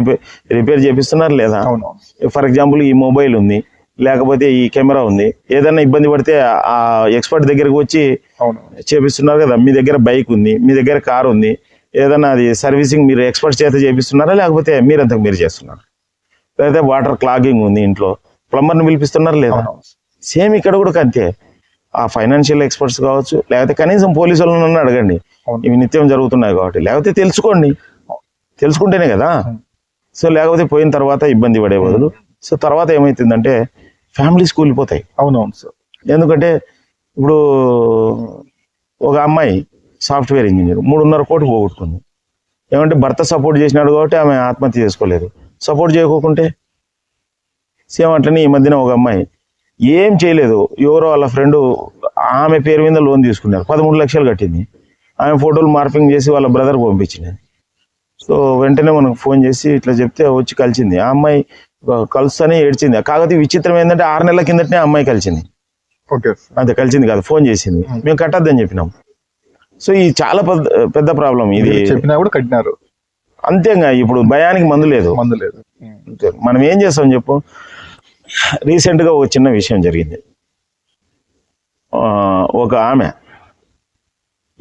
రిపేర్ చేపిస్తున్నారు లేదా? అవును ఫర్ ఎగ్జాంపుల్ ఈ మొబైల్ ఉంది, లేకపోతే ఈ కెమెరా ఉంది, ఏదైనా ఇబ్బంది పడితే ఆ ఎక్స్పర్ట్ దగ్గరికి వచ్చి అవును చేపిస్తున్నారు కదా. మీ దగ్గర బైక్ ఉంది, మీ దగ్గర కార్ ఉంది, ఏదైనా అది సర్వీసింగ్ మీరు ఎక్స్పర్ట్ చేత చేపిస్తున్నారా లేకపోతే మీరంతకు మీరు చేస్తున్నారు? లేకపోతే వాటర్ క్లాగింగ్ ఉంది ఇంట్లో, ప్లంబర్ని పిలిపిస్తున్నారు లేదా? సేమ్ ఇక్కడ కూడా అంతే. ఆ ఫైనాన్షియల్ ఎక్స్పర్ట్స్ కావచ్చు, లేకపోతే కనీసం పోలీసు వాళ్ళని అడగండి, ఇవి నిత్యం జరుగుతున్నాయి కాబట్టి. లేకపోతే తెలుసుకోండి, తెలుసుకుంటేనే కదా. సో లేకపోతే పోయిన తర్వాత ఇబ్బంది పడే బదులు. సో తర్వాత ఏమవుతుందంటే ఫ్యామిలీస్ కూలిపోతాయి. అవునవును సార్. ఎందుకంటే ఇప్పుడు ఒక అమ్మాయి సాఫ్ట్వేర్ ఇంజనీర్ 3.5 కోట్లు పోగొట్టుకుంది. ఏమంటే భర్త సపోర్ట్ చేసినాడు కాబట్టి ఆమె ఆత్మహత్య చేసుకోలేదు. సపోర్ట్ చేయకోకుంటే సేమ్ అట్లనే ఈ మధ్యన ఒక అమ్మాయి ఏం చేయలేదు, ఎవరో వాళ్ళ ఫ్రెండ్ ఆమె పేరు మీద లోన్ తీసుకున్నారు, 13 లక్షలు కట్టింది. ఆమె ఫోటోలు మార్పింగ్ చేసి వాళ్ళ బ్రదర్ పంపించింది. సో వెంటనే మనకు ఫోన్ చేసి ఇట్లా చెప్తే వచ్చి కలిసింది. ఆ అమ్మాయి కలుస్తానే ఏడ్చింది. కాకపోతే విచిత్రం ఏంటంటే 6 నెలల కిందటనే ఆ అమ్మాయి కలిసింది. ఓకే అంతే, కలిసింది కాదు, ఫోన్ చేసింది, మేము కట్టద్దని చెప్పినాం. సో ఇది చాలా పెద్ద ప్రాబ్లం. ఇది చెప్పినా కూడా కట్టినారు. అంతేగా, ఇప్పుడు భయానికి మందు లేదు. మనం ఏం చేస్తాం చెప్పు. రీసెంట్గా ఒక చిన్న విషయం జరిగింది. ఒక ఆమె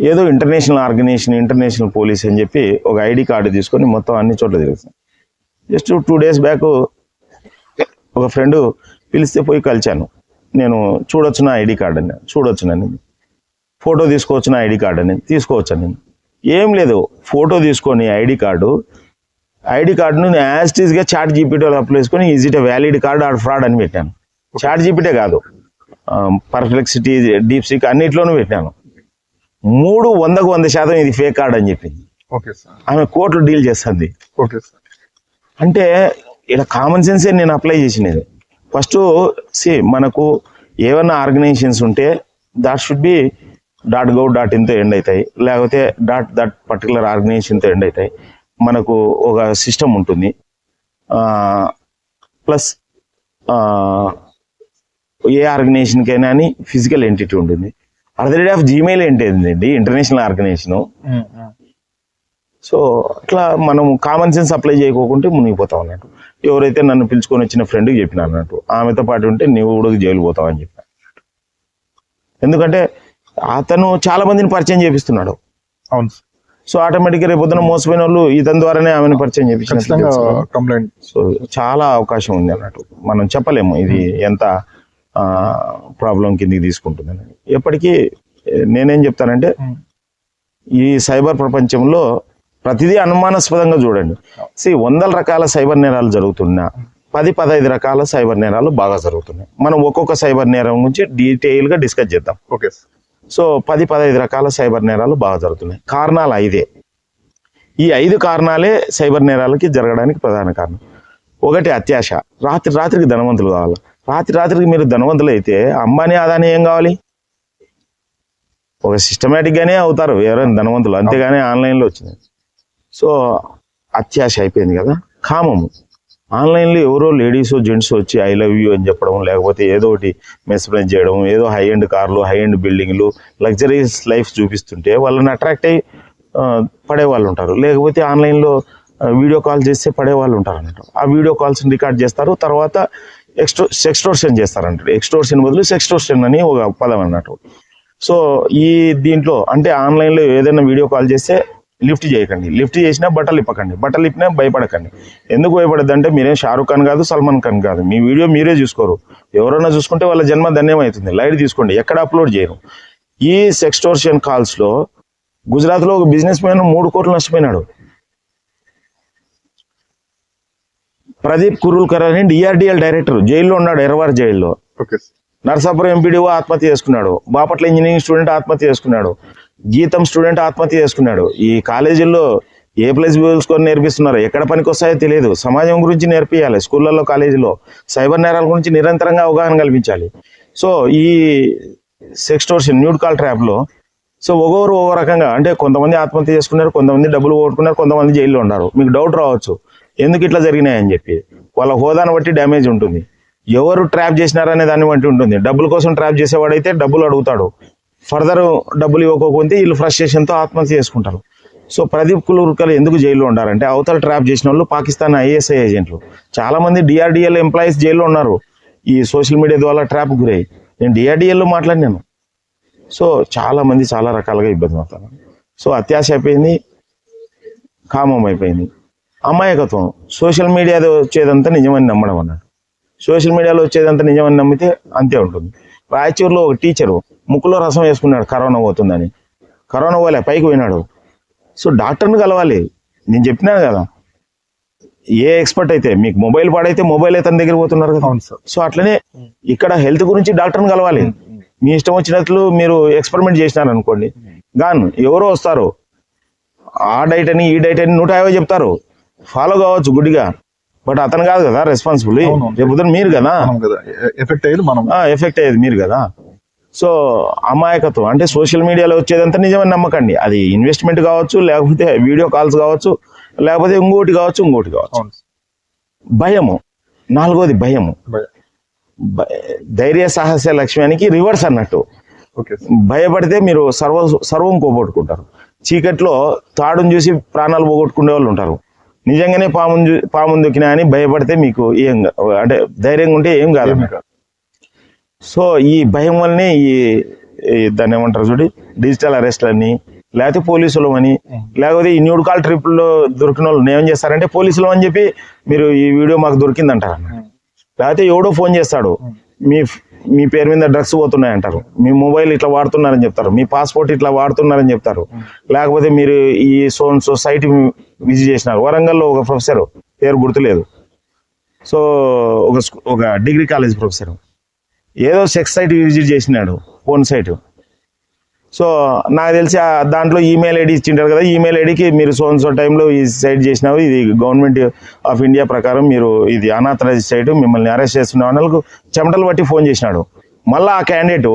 ఏదో ఇంటర్నేషనల్ ఆర్గనైజేషన్, ఇంటర్నేషనల్ పోలీస్ అని చెప్పి ఒక ఐడి కార్డు తీసుకొని మొత్తం అన్ని చోట్ల తిరుగుతుంది. జస్ట్ 2 days బ్యాక్ ఒక ఫ్రెండ్ పిలిస్తే పోయి కలిచాను. నేను చూడొచ్చు నా ఐడి కార్డు అని, చూడొచ్చునని. ఫోటో తీసుకోవచ్చు నా ఐడి కార్డు అని, తీసుకోవచ్చని. ఏం లేదు, ఫోటో తీసుకొని ఐడి కార్డును యాజ్ ఇట్ ఈస్గా చాట్ జీపీటీలో అప్లై చేసుకొని is it a valid card or fraud అని పెట్టాను. చాట్ జీపీటీ కాదు, పర్ప్లెక్సిటీ, డీప్ సీక్ అన్నిట్లోనూ పెట్టాను. 100% ఇది ఫేక్ కార్డ్ అని చెప్పింది. ఆమె కోర్టులో డీల్ చేస్తుంది. అంటే ఇలా కామన్ సెన్సే నేను అప్లై చేసినది. ఫస్ట్ మనకు ఏమన్నా ఆర్గనైజేషన్స్ ఉంటే that should be .gov.in end అవుతాయి, లేకపోతే దట్ పర్టికులర్ ఆర్గనైజేషన్తో ఎండ్ అవుతాయి. మనకు ఒక సిస్టమ్ ఉంటుంది. ప్లస్ ఏ ఆర్గనైజేషన్కైనా అని ఫిజికల్ ఎంటిటీ ఉంటుంది. అదర్ ఆఫ్ జీమెయిల్ ఏంటండి ఇంటర్నేషనల్ ఆర్గనైజేషను. సో అట్లా మనం కామన్ సెన్స్ అప్లై చేయకోకుంటే మునిగిపోతాం అన్నట్టు. ఎవరైతే నన్ను పిలుచుకొని వచ్చిన ఫ్రెండ్కి చెప్పిన అన్నట్టు, ఆమెతో పాటు ఉంటే నువ్వు కూడా జైలు పోతావు అని చెప్పాను. ఎందుకంటే అతను చాలా మందిని పరిచయం చేపిస్తున్నాడు. అవును. సో ఆటోమేటిక్గా రేపు పొద్దున మోసపోయిన వాళ్ళు ఇతని ద్వారానే ఆమెను పరిచయం చేపించిన. సో చాలా అవకాశం ఉంది అన్నట్టు. మనం చెప్పలేము ఇది ఎంత ప్రాబ్లం కిందకి తీసుకుంటుందని. ఎప్పటికీ నేనేం చెప్తానంటే ఈ సైబర్ ప్రపంచంలో ప్రతిదీ అనుమానాస్పదంగా చూడండి. 100 రకాల సైబర్ నేరాలు జరుగుతున్నా 10-15 రకాల సైబర్ నేరాలు బాగా జరుగుతున్నాయి. మనం ఒక్కొక్క సైబర్ నేరం గురించి డీటెయిల్గా డిస్కస్ చేద్దాం. ఓకే. సో 10-15 రకాల సైబర్ నేరాలు బాగా జరుగుతున్నాయి. కారణాలు 5. ఈ 5 కారణాలే సైబర్ నేరాలకి జరగడానికి ప్రధాన కారణం. 1 అత్యాశ. రాత్రికి ధనవంతులు కావాలి. రాత్రికి మీరు ధనవంతులు అయితే అంబానీ, అదానీ ఏం కావాలి? ఒక సిస్టమేటిక్గానే అవుతారు ఎవరైనా ధనవంతులు, అంతేగాని ఆన్లైన్లో వచ్చింది. సో అత్యాశ అయిపోయింది కదా. కామము. ఆన్లైన్లో ఎవరో లేడీస్ జెంట్స్ వచ్చి ఐ లవ్ యూ అని చెప్పడం, లేకపోతే ఏదో ఒకటి మెస్ప్రైజ్ చేయడం, ఏదో హై ఎండ్ కార్లు, హై ఎండ్ బిల్డింగ్లు, లగ్జరీస్ లైఫ్ చూపిస్తుంటే వాళ్ళని అట్రాక్ట్ అయ్యి పడే వాళ్ళు ఉంటారు. లేకపోతే ఆన్లైన్లో వీడియో కాల్ చేస్తే పడే వాళ్ళు ఉంటారు అన్నట్టు. ఆ వీడియో కాల్స్ని రికార్డ్ చేస్తారు, తర్వాత సెక్స్టోర్షన్ చేస్తారంటారు. ఎక్స్టోర్షన్ బదులు సెక్స్టోర్షన్ అని ఒక పదం అన్నట్టు. సో ఈ దీంట్లో అంటే ఆన్లైన్లో ఏదైనా వీడియో కాల్ చేస్తే లిఫ్ట్ చేయకండి. లిఫ్ట్ చేసినా బట్టలు ఇప్పకండి. బట్టలు ఇప్పినా భయపడకండి. ఎందుకు భయపడద్దంటే మీరేం షారుఖ్ ఖాన్ కాదు, సల్మాన్ ఖాన్ కాదు. మీ వీడియో మీరే చూసుకోరు. ఎవరైనా చూసుకుంటే వాళ్ళ జన్మ ధన్యమవుతుంది. లైట్ తీసుకోండి, ఎక్కడ అప్లోడ్ చేయరు. ఈ సెక్స్టోర్షన్ కాల్స్లో గుజరాత్లో ఒక బిజినెస్ మ్యాన్ 3 కోట్లు నష్టపోయినాడు. ప్రదీప్ కురుల్కర్ అని DRDL డైరెక్టర్ జైల్లో ఉన్నాడు, ఎర్రవారి జైల్లో. నర్సాపురం ఎంపీడీఓ ఆత్మహత్య చేసుకున్నాడు, బాపట్ల ఇంజనీరింగ్ స్టూడెంట్ ఆత్మహత్య చేసుకున్నాడు, గీతం స్టూడెంట్ ఆత్మహత్య చేసుకున్నాడు. ఈ కాలేజీల్లో A+B నేర్పిస్తున్నారు, ఎక్కడ పనికి వస్తాయో తెలియదు. సమాజం గురించి నేర్పియాలి స్కూళ్ళల్లో, కాలేజీలో. సైబర్ నేరాల గురించి నిరంతరంగా అవగాహన కల్పించాలి. సో ఈ సెక్స్టోర్షన్, న్యూడ్ కాల్ ట్రాప్లో సో ఒక్కొక్కరు ఒక్కో రకంగా, అంటే కొంతమంది ఆత్మహత్య చేసుకున్నారు, కొంతమంది డబ్బులు పోగొట్టుకున్నారు, కొంతమంది జైల్లో ఉన్నారు. మీకు డౌట్ రావచ్చు ఎందుకు ఇట్లా జరిగినాయని చెప్పి. వాళ్ళ హోదాను బట్టి డ్యామేజ్ ఉంటుంది, ఎవరు ట్రాప్ చేసినారనే దాన్ని బట్టి ఉంటుంది. డబ్బుల కోసం ట్రాప్ చేసేవాడైతే డబ్బులు అడుగుతాడు, ఫర్దర్ డబ్బులు ఇవ్వకపోతే వీళ్ళు ఫ్రస్ట్రేషన్తో ఆత్మహత్య చేసుకుంటారు. సో ప్రదీప్ కులూర్కర్ ఎందుకు జైల్లో ఉండారంటే అవతల ట్రాప్ చేసిన వాళ్ళు పాకిస్తాన్ ISI ఏజెంట్లు. చాలా మంది DRDL ఎంప్లాయీస్ జైల్లో ఉన్నారు ఈ సోషల్ మీడియా ద్వారా ట్రాప్ గురై. నేను DRDLలో మాట్లాడినాను. సో చాలా మంది చాలా రకాలుగా ఇబ్బంది పడతారు. సో అత్యాశ అయిపోయింది, కామం అయిపోయింది, అమాయకత్వం. సోషల్ మీడియాలో వచ్చేదంతా నిజమని నమ్మడం అన్నాడు. సోషల్ మీడియాలో వచ్చేదంతా నిజమని నమ్మితే అంతే ఉంటుంది. రాయచూరులో ఒక టీచరు ముక్కులో రసం వేసుకున్నాడు కరోనా పోతుందని. కరోనా పోలే, పైకి పోయినాడు. సో డాక్టర్ని కలవాలి. నేను చెప్పినాను కదా, ఏ ఎక్స్పర్ట్ అయితే, మీకు మొబైల్ పాడైతే మొబైల్ అయితే తన దగ్గర పోతున్నారు కదా. సో అట్లనే ఇక్కడ హెల్త్ గురించి డాక్టర్ని కలవాలి. మీ ఇష్టం వచ్చినట్లు మీరు ఎక్స్పెరిమెంట్ చేసినారు అనుకోండి, గాను ఎవరో వస్తారు ఆ డైట్ అని ఈ డైట్ అని 150 చెప్తారు, ఫాలో కావచ్చు గుడ్డిగా, బట్ అతను కాదు కదా రెస్పాన్సిబుల్. రేపు మీరు కదా ఎఫెక్ట్ అయ్యేది మీరు కదా. సో అమాయకత్వం అంటే సోషల్ మీడియాలో వచ్చేదంతా నిజమని నమ్మకండి. అది ఇన్వెస్ట్మెంట్ కావచ్చు, లేకపోతే వీడియో కాల్స్ కావచ్చు, లేకపోతే ఇంకోటి కావచ్చు. భయము, 4వది భయము. ధైర్య సాహస లక్ష్యానికి రివర్స్ అన్నట్టు. భయపడితే మీరు సర్వం పోగొట్టుకుంటారు. చీకట్లో తాడును చూసి ప్రాణాలు పోగొట్టుకునే వాళ్ళు ఉంటారు. నిజంగానే పామును దొక్కినా అని భయపడితే మీకు ఏం, అంటే ధైర్యంగా ఉంటే ఏం కాదు. సో ఈ భయం వల్లనే ఈ దాన్ని ఏమంటారు చూడి, డిజిటల్ అరెస్ట్లని, లేకపోతే పోలీసులు అని, లేకపోతే ఈ న్యూడ్ కాల్ ట్రిప్లో దొరికిన వాళ్ళు ఏం చేస్తారంటే పోలీసులు అని చెప్పి మీరు ఈ వీడియో మాకు దొరికిందంటారు. లేకపోతే ఎవడో ఫోన్ చేస్తాడు, మీ పేరు మీద డ్రగ్స్ పోతున్నాయి అంటారు, మీ మొబైల్ ఇట్లా వాడుతున్నారని చెప్తారు, మీ పాస్పోర్ట్ ఇట్లా వాడుతున్నారని చెప్తారు. లేకపోతే మీరు ఈ సొసైటీ విజిట్ చేసినారు. వరంగల్లో ఒక ప్రొఫెసర్, పేరు గుర్తులేదు, సో ఒక డిగ్రీ కాలేజ్ ప్రొఫెసర్ ఏదో సెక్స్ సైట్ విజిట్ చేసినాడు, ఫోన్ సైట్. సో నాకు తెలిసి దాంట్లో ఈమెయిల్ ఐడి ఇచ్చింటారు కదా, ఈమెయిల్ ఐడికి మీరు సో టైంలో ఈ సైట్ చేసినావు, ఇది గవర్నమెంట్ ఆఫ్ ఇండియా ప్రకారం మీరు ఇది అనాథరైజ్ సైట్, మిమ్మల్ని అరెస్ట్ చేస్తున్నావు అన్నకు చెమటలు బట్టి ఫోన్ చేసినాడు. మళ్ళీ ఆ క్యాండిడేట్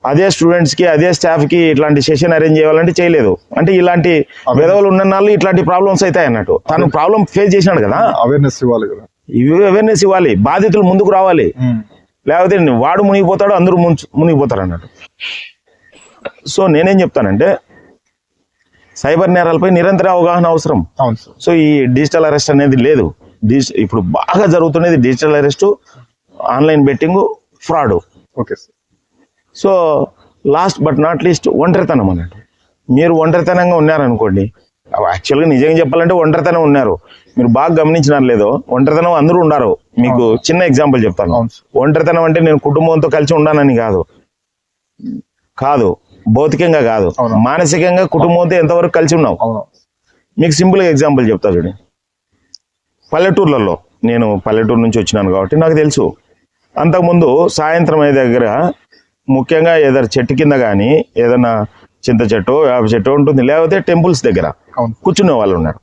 అదే స్టూడెంట్స్కి అదే స్టాఫ్కి ఇట్లాంటి సెషన్ అరేంజ్ చేయాలంటే చేయలేదు. అంటే ఇలాంటి విధవలు ఉన్న వాళ్ళు ఇట్లాంటి ప్రాబ్లమ్స్ అవుతాయి అన్నట్టు. తను ప్రాబ్లం ఫేస్ చేసినాడు కదా, అవేర్నెస్ ఇవ్వాలి, బాధితులు ముందుకు రావాలి. లేకపోతే వాడు మునిగిపోతాడు, అందరూ మునిగిపోతారు అన్నట్టు. సో నేనేం చెప్తానంటే సైబర్ నేరాలపై నిరంతర అవగాహన అవసరం. సో ఈ డిజిటల్ అరెస్ట్ అనేది లేదు. ఇప్పుడు బాగా జరుగుతున్నది digital arrest, online betting, fraud. So last but not least ఒంటరితనం అన్నట్టు. మీరు ఒంటరితనంగా ఉన్నారనుకోండి, యాక్చువల్గా నిజంగా చెప్పాలంటే ఒంటరితనం ఉన్నారు, మీరు బాగా గమనించినారు లేదో, ఒంటరితనం అందరూ ఉన్నారు. మీకు చిన్న ఎగ్జాంపుల్ చెప్తాను. ఒంటరితనం అంటే నేను కుటుంబంతో కలిసి ఉన్నానని కాదు, భౌతికంగా కాదు, మానసికంగా కుటుంబంతో ఎంతవరకు కలిసి ఉన్నావు. మీకు సింపుల్గా ఎగ్జాంపుల్ చెప్తా చూడండి. పల్లెటూర్లలో, నేను పల్లెటూరు నుంచి వచ్చినాను కాబట్టి నాకు తెలుసు. అంతకుముందు సాయంత్రం అయ్యే దగ్గర ముఖ్యంగా ఏదైనా చెట్టు కింద కానీ ఏదైనా చింత చెట్టు, వేప చెట్టు ఉంటుంది, లేకపోతే టెంపుల్స్ దగ్గర కూర్చునే వాళ్ళు ఉన్నారు.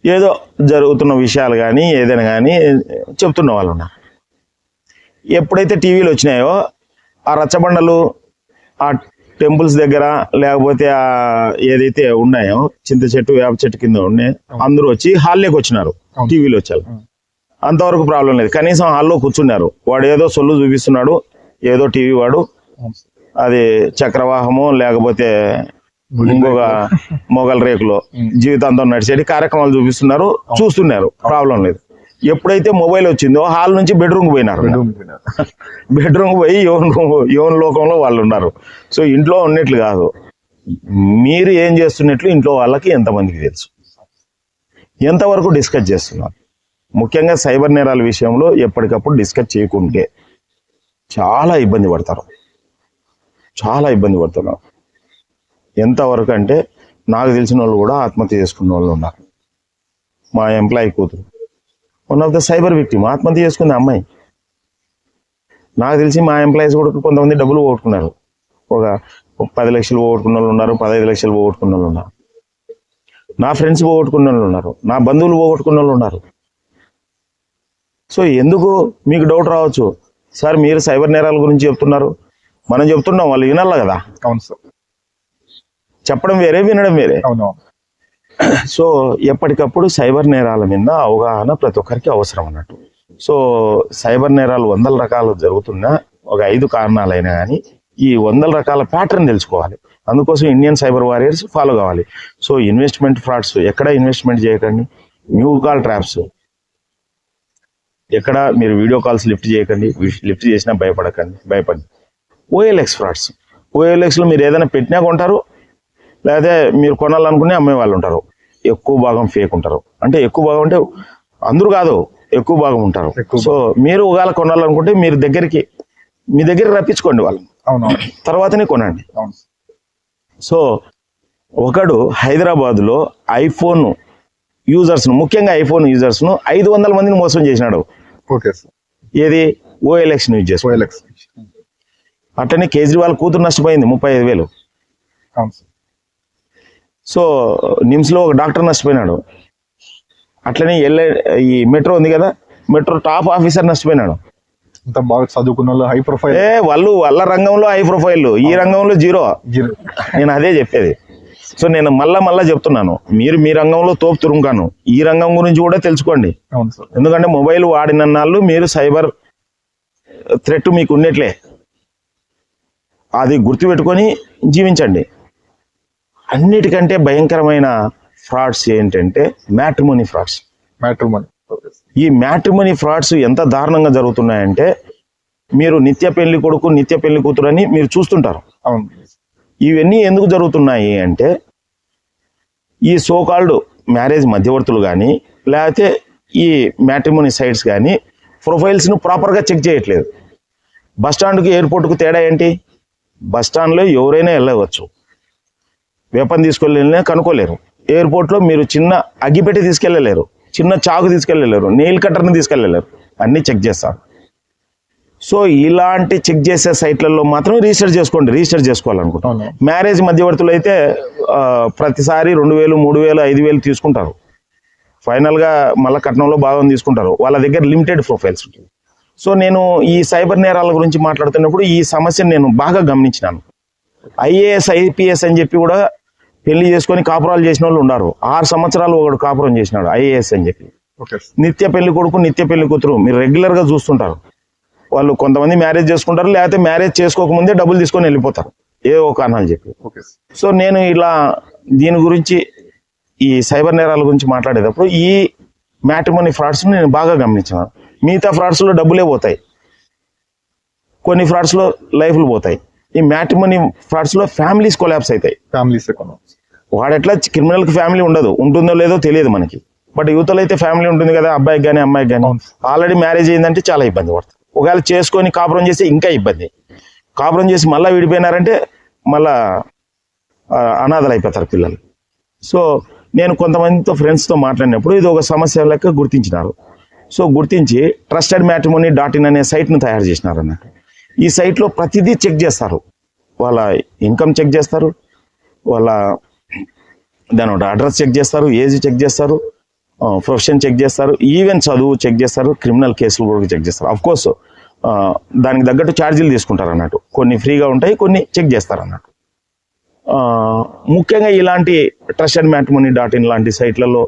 ఏదో జరుగుతున్న విషయాలు కానీ ఏదైనా కానీ చెప్తున్న వాళ్ళు ఉన్నారు. ఎప్పుడైతే టీవీలు వచ్చినాయో ఆ రచ్చబండలు ఆ టెంపుల్స్ దగ్గర లేకపోతే ఏదైతే ఉన్నాయో చింత చెట్టు వేప చెట్టు కింద ఉన్నాయి, అందరూ వచ్చి హాల్లోకి వచ్చినారు. టీవీలో వచ్చారు, అంతవరకు ప్రాబ్లం లేదు. కనీసం హాల్లో కూర్చున్నారు. వాడు ఏదో సొల్లు చూపిస్తున్నాడు, ఏదో టీవీ వాడు, అది చక్రవాహము లేకపోతే ఇంకొక మొగల్ రేకులో జీవితాంతం నడిచేటి కార్యక్రమాలు చూపిస్తున్నారు, చూస్తున్నారు, ప్రాబ్లం లేదు. ఎప్పుడైతే మొబైల్ వచ్చిందో హాల్ నుంచి బెడ్రూమ్ పోయినారు. బెడ్రూమ్ పోయి యోన్ లోకంలో వాళ్ళు ఉన్నారు. సో ఇంట్లో ఉన్నట్లు కాదు, మీరు ఏం చేస్తున్నట్లు ఇంట్లో వాళ్ళకి ఎంతమందికి తెలుసు, ఎంతవరకు డిస్కస్ చేస్తున్నారు. ముఖ్యంగా సైబర్ నేరాల విషయంలో ఎప్పటికప్పుడు డిస్కస్ చేయకుంటే చాలా ఇబ్బంది పడతారు. ఎంతవరకు అంటే నాకు తెలిసిన వాళ్ళు కూడా ఆత్మహత్య చేసుకున్న వాళ్ళు ఉన్నారు. మా ఎంప్లాయీ కూతురు one of the cyber victim ఆత్మహత్య చేసుకుంది అమ్మాయి. నాకు తెలిసి మా ఎంప్లాయీస్ కూడా కొంతమంది డబ్బులు పోగొట్టుకున్నారు. ఒక 10 లక్షలు పోగొట్టుకున్న వాళ్ళు ఉన్నారు, 15 లక్షలు పోగొట్టుకున్న వాళ్ళు ఉన్నారు, నా ఫ్రెండ్స్ పోగొట్టుకున్న వాళ్ళు ఉన్నారు, నా బంధువులు పోగొట్టుకున్న వాళ్ళు ఉన్నారు. సో ఎందుకు మీకు డౌట్ రావచ్చు, సార్ మీరు సైబర్ నేరాల గురించి చెప్తున్నారు, మనం చెప్తున్నాం, వాళ్ళు వినాలి కదా. అవును సార్. చెప్పడం వేరే, వినడం వేరే. అవును. సో ఎప్పటికప్పుడు సైబర్ నేరాల మీద అవగాహన ప్రతి ఒక్కరికి అవసరం అన్నట్టు. సో సైబర్ నేరాలు 100 రకాలు జరుగుతున్నా ఒక 5 కారణాలైనా కానీ ఈ 100 రకాల ప్యాటర్న్ తెలుసుకోవాలి. అందుకోసం ఇండియన్ సైబర్ వారియర్స్ ఫాలో కావాలి. సో ఇన్వెస్ట్మెంట్ ఫ్రాడ్స్ ఎక్కడ ఇన్వెస్ట్మెంట్ చేయకండి, న్యూ కాల్ ట్రాప్స్ ఎక్కడ మీరు వీడియో కాల్స్ లిఫ్ట్ చేయకండి, లిఫ్ట్ చేసినా భయపడి. ఓఎల్ఎక్స్ ఫ్రాడ్స్, ఓఎల్ఎక్స్లో మీరు ఏదైనా పెట్టినా కొంటారు, లేదా మీరు కొనాలనుకునే అమ్మే వాళ్ళు ఉంటారు. ఎక్కువ భాగం ఫేక్ ఉంటారు. అంటే ఎక్కువ భాగం అంటే అందరూ కాదు, ఎక్కువ భాగం ఉంటారు. సో మీరు ఒకవేళ కొనాలనుకుంటే మీ దగ్గరికి రప్పించుకోండి వాళ్ళు, తర్వాతనే కొనండి. సో ఒకడు హైదరాబాద్లో ఐఫోన్ యూజర్స్ను, ముఖ్యంగా ఐఫోన్ యూజర్స్ను 500 మందిని మోసం చేసినాడు. Okay sir. ఏది? ఓఎల్ఎక్స్ యూజ్ చేసి. ఓఎల్ఎక్స్. అట్లనే కేజ్రీవాల్ కూతురు నష్టపోయింది 35,000. అవును సార్. సో నిమ్స్లో ఒక డాక్టర్ నష్టపోయినాడు. అట్లనే ఈ మెట్రో ఉంది కదా, మెట్రో టాప్ ఆఫీసర్ నష్టపోయినాడు. అంత బాగా చదువుకున్న వాళ్ళు, హై ప్రొఫైల్. వాళ్ళ రంగంలో హై ప్రొఫైల్, ఈ రంగంలో జీరో. నేను అదే చెప్పేది. సో నేను మళ్ళా చెప్తున్నాను, మీరు మీ రంగంలో తోపు తురుంకాను, ఈ రంగం గురించి కూడా తెలుసుకోండి. ఎందుకంటే మొబైల్ వాడిన నాళ్ళు మీరు సైబర్ థ్రెట్ మీకు ఉన్నట్లే, అది గుర్తుపెట్టుకొని జీవించండి. అన్నిటికంటే భయంకరమైన ఫ్రాడ్స్ ఏంటంటే మ్యాట్రిమోనీ ఫ్రాడ్స్. ఈ మ్యాట్రిమోనీ ఫ్రాడ్స్ ఎంత దారుణంగా జరుగుతున్నాయంటే, మీరు నిత్య పెళ్లి కొడుకు, నిత్య పెళ్లి కూతురు అని మీరు చూస్తుంటారు. ఇవన్నీ ఎందుకు జరుగుతున్నాయి అంటే, ఈ సోకాల్డ్ మ్యారేజ్ మధ్యవర్తులు కానీ లేకపోతే ఈ మ్యాట్రిమోనీ సైట్స్ కానీ ప్రొఫైల్స్ను ప్రాపర్గా చెక్ చేయట్లేదు. బస్టాండ్కి ఎయిర్పోర్ట్కు తేడా ఏంటి? బస్టాండ్లో ఎవరైనా వెళ్ళవచ్చు, వెపన్ తీసుకెళ్ళినా కనుక్కోలేరు. ఎయిర్పోర్ట్లో మీరు చిన్న అగ్గిపెట్టి తీసుకెళ్ళలేరు, చిన్న చాకు తీసుకెళ్ళలేరు, నెయిల్ కట్టర్ని తీసుకెళ్ళలేరు, అన్నీ చెక్ చేస్తారు. సో ఇలాంటి చెక్ చేసే సైట్లలో మాత్రం రిజిస్టర్ చేసుకోవాలనుకుంటాం. మ్యారేజ్ మధ్యవర్తులు అయితే ప్రతిసారి 2,000, 3,000, 5,000 తీసుకుంటారు. ఫైనల్గా మళ్ళీ కట్నంలో భాగం తీసుకుంటారు. వాళ్ళ దగ్గర లిమిటెడ్ ప్రొఫైల్స్ ఉంటుంది. సో నేను ఈ సైబర్ నేరాల గురించి మాట్లాడుతున్నప్పుడు ఈ సమస్యను నేను బాగా గమనించినాను. IAS, IPS అని చెప్పి కూడా పెళ్లి చేసుకొని కాపురాలు చేసిన వాళ్ళు ఉన్నారు. 6 సంవత్సరాలు ఒకడు కాపురం చేసినాడు IAS అని చెప్పి. నిత్య పెళ్లి కొడుకు, నిత్య పెళ్లి కూతురు మీరు రెగ్యులర్గా చూస్తుంటారు. వాళ్ళు కొంతమంది మ్యారేజ్ చేసుకుంటారు, లేకపోతే మ్యారేజ్ చేసుకోకముందే డబ్బులు తీసుకొని వెళ్ళిపోతారు ఏదో ఒక కారణాలు చెప్పి. సో నేను దీని గురించి, ఈ సైబర్ నేరాల గురించి మాట్లాడేటప్పుడు ఈ మ్యాట్రిమోనీ ఫ్రాడ్స్ నేను బాగా గమనించాను. మిగతా ఫ్రాడ్స్లో డబ్బులే పోతాయి, కొన్ని ఫ్రాడ్స్లో లైఫ్లు పోతాయి. ఈ మ్యాట్రిమోనీ ఫ్రాడ్స్లో ఫ్యామిలీస్ కొలాప్స్ అవుతాయి. వాడెట్లా క్రిమినల్కి ఫ్యామిలీ ఉండదు, ఉంటుందో లేదో తెలియదు మనకి. బట్ యువతలో అయితే ఫ్యామిలీ ఉంటుంది కదా, అబ్బాయికి కానీ అమ్మాయికి కానీ. ఆల్రెడీ మ్యారేజ్ అయిందంటే చాలా ఇబ్బంది పడుతుంది. ఒకవేళ చేసుకొని కాపురం చేస్తే ఇంకా ఇబ్బంది. కాపురం చేసి మళ్ళీ విడిపోయినారంటే మళ్ళా అనాథలు అయిపోతారు పిల్లలు. సో నేను కొంతమందితో ఫ్రెండ్స్తో మాట్లాడినప్పుడు ఇది ఒక సమస్య లెక్క గుర్తించినారు. సో గుర్తించి trustedmatrimony.in అనే సైట్ను తయారు చేసినారు అన్నట్టు. ఈ సైట్లో ప్రతిదీ చెక్ చేస్తారు. వాళ్ళ ఇన్కమ్ చెక్ చేస్తారు, వాళ్ళ దాని అడ్రస్ చెక్ చేస్తారు, ఏజ్ చెక్ చేస్తారు, ప్రొఫెషన్ చెక్ చేస్తారు, ఈవెన్ చదువు చెక్ చేస్తారు, క్రిమినల్ కేసులు కూడా చెక్ చేస్తారు. అఫ్కోర్స్ దానికి తగ్గట్టు ఛార్జీలు తీసుకుంటారు అన్నట్టు. కొన్ని ఫ్రీగా ఉంటాయి, కొన్ని చెక్ చేస్తారు అన్నట్టు. ముఖ్యంగా ఇలాంటి trustedmatrimony.in లాంటి సైట్లలో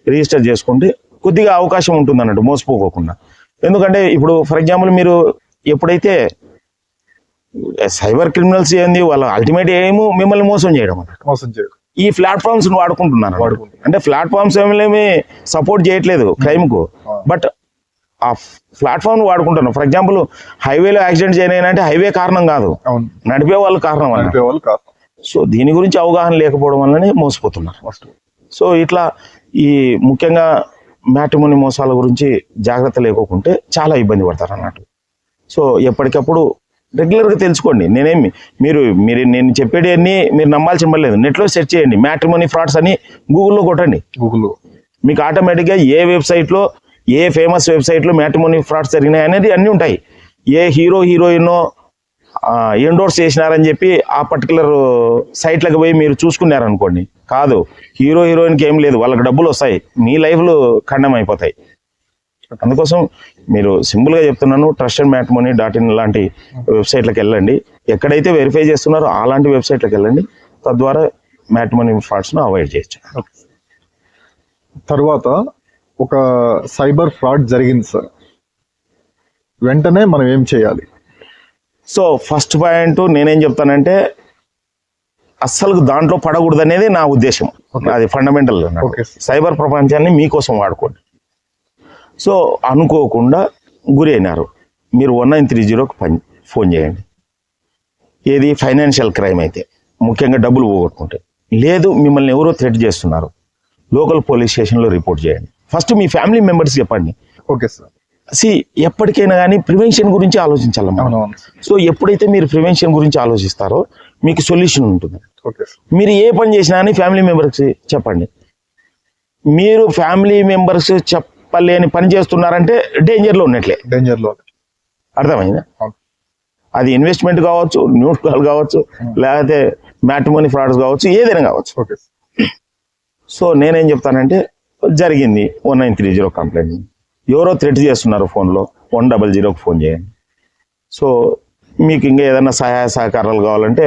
రిజిస్టర్ చేసుకుంటే కొద్దిగా అవకాశం ఉంటుంది అన్నట్టు, మోసపోకోకుండా. ఎందుకంటే ఇప్పుడు ఫర్ ఎగ్జాంపుల్ మీరు ఎప్పుడైతే సైబర్ క్రిమినల్స్ ఏంది, వాళ్ళ అల్టిమేట్ ఏమో మిమ్మల్ని మోసం చేయడం అన్నట్టు. ఈ ప్లాట్ఫామ్స్ వాడుకుంటున్నారు. అంటే ప్లాట్ఫామ్స్ ఏమీ సపోర్ట్ చేయట్లేదు క్రైమ్కు, బట్ ఆ ప్లాట్ఫామ్ వాడుకుంటున్నాం. ఫర్ ఎగ్జాంపుల్ హైవేలో యాక్సిడెంట్ చేయనంటే హైవే కారణం కాదు, నడిపే వాళ్ళు కారణం అన్నట్టు. సో దీని గురించి అవగాహన లేకపోవడం వల్లనే మోసపోతున్నారు. సో ఇట్లా ఈ ముఖ్యంగా మ్యాట్రిమోనీ మోసాల గురించి జాగ్రత్త లేకోకుంటే చాలా ఇబ్బంది పడతారు అన్నట్టు. సో ఎప్పటికప్పుడు రెగ్యులర్గా తెలుసుకోండి. నేను చెప్పేది అన్నీ మీరు నమ్మాల్సిన పని లేదు. నెట్లో సెర్చ్ చేయండి, మ్యాట్రిమోనీ ఫ్రాడ్స్ అని గూగుల్లో కొట్టండి. మీకు ఆటోమేటిక్గా ఏ వెబ్సైట్లో, ఏ ఫేమస్ వెబ్సైట్లో మ్యాట్రిమోనీ ఫ్రాడ్స్ జరిగినాయి అనేది అన్నీ ఉంటాయి. ఏ హీరో హీరోయిన్ ఎండోర్స్ చేసినారని చెప్పి ఆ పర్టికులర్ సైట్లకు పోయి మీరు చూసుకున్నారనుకోండి, కాదు, హీరో హీరోయిన్కి ఏం లేదు, వాళ్ళకి డబ్బులు వస్తాయి, మీ లైఫ్లు ఖండం అయిపోతాయి. అందుకోసం మీరు సింపుల్గా చెప్తున్నాను, trustedmatrimony.in లాంటి వెబ్సైట్లకు వెళ్ళండి. ఎక్కడైతే వెరిఫై చేస్తున్నారో అలాంటి వెబ్సైట్లకు వెళ్ళండి. తద్వారా మ్యాట్రిమోనీ ఫ్రాడ్స్ను అవాయిడ్ చేయొచ్చు. తర్వాత ఒక సైబర్ ఫ్రాడ్ జరిగింది సార్, వెంటనే మనం ఏం చేయాలి? సో ఫస్ట్ పాయింట్ నేనేం చెప్తానంటే, అస్సలు దాంట్లో పడకూడదు అనేది నా ఉద్దేశం. అది ఫండమెంటల్. సైబర్ ప్రపంచాన్ని మీకోసం వాడుకోండి. సో అనుకోకుండా గురి అయినారు, మీరు 1930కి ఫోన్ చేయండి. ఏది ఫైనాన్షియల్ క్రైమ్ అయితే, ముఖ్యంగా డబ్బులు పోగొట్టుకుంటే. లేదు మిమ్మల్ని ఎవరో థ్రెట్ చేస్తున్నారు, లోకల్ పోలీస్ స్టేషన్లో రిపోర్ట్ చేయండి. ఫస్ట్ మీ ఫ్యామిలీ మెంబర్స్ చెప్పండి. Okay sir. ఎప్పటికైనా కానీ ప్రివెన్షన్ గురించి ఆలోచించాలి. సో ఎప్పుడైతే మీరు ప్రివెన్షన్ గురించి ఆలోచిస్తారో మీకు సొల్యూషన్ ఉంటుంది. మీరు ఏ పని చేసినా అని ఫ్యామిలీ మెంబర్స్ చెప్పండి. మీరు ఫ్యామిలీ మెంబర్స్ చెప్పలేని పని చేస్తున్నారంటే డేంజర్లో ఉన్నట్లే. అర్థమైందా? అది ఇన్వెస్ట్మెంట్ కావచ్చు, న్యూట్రల్ కావచ్చు, లేకపోతే మ్యాట్రిమోనీ ఫ్రాడ్స్ కావచ్చు, ఏదైనా కావచ్చు. సో నేనేం చెప్తానంటే, జరిగింది 1930 కంప్లైంట్, ఎవరో థ్రెట్ చేస్తున్నారు ఫోన్లో, 100కి ఫోన్ చేయండి. సో మీకు ఇంకా ఏదైనా సహాయ సహకారాలు కావాలంటే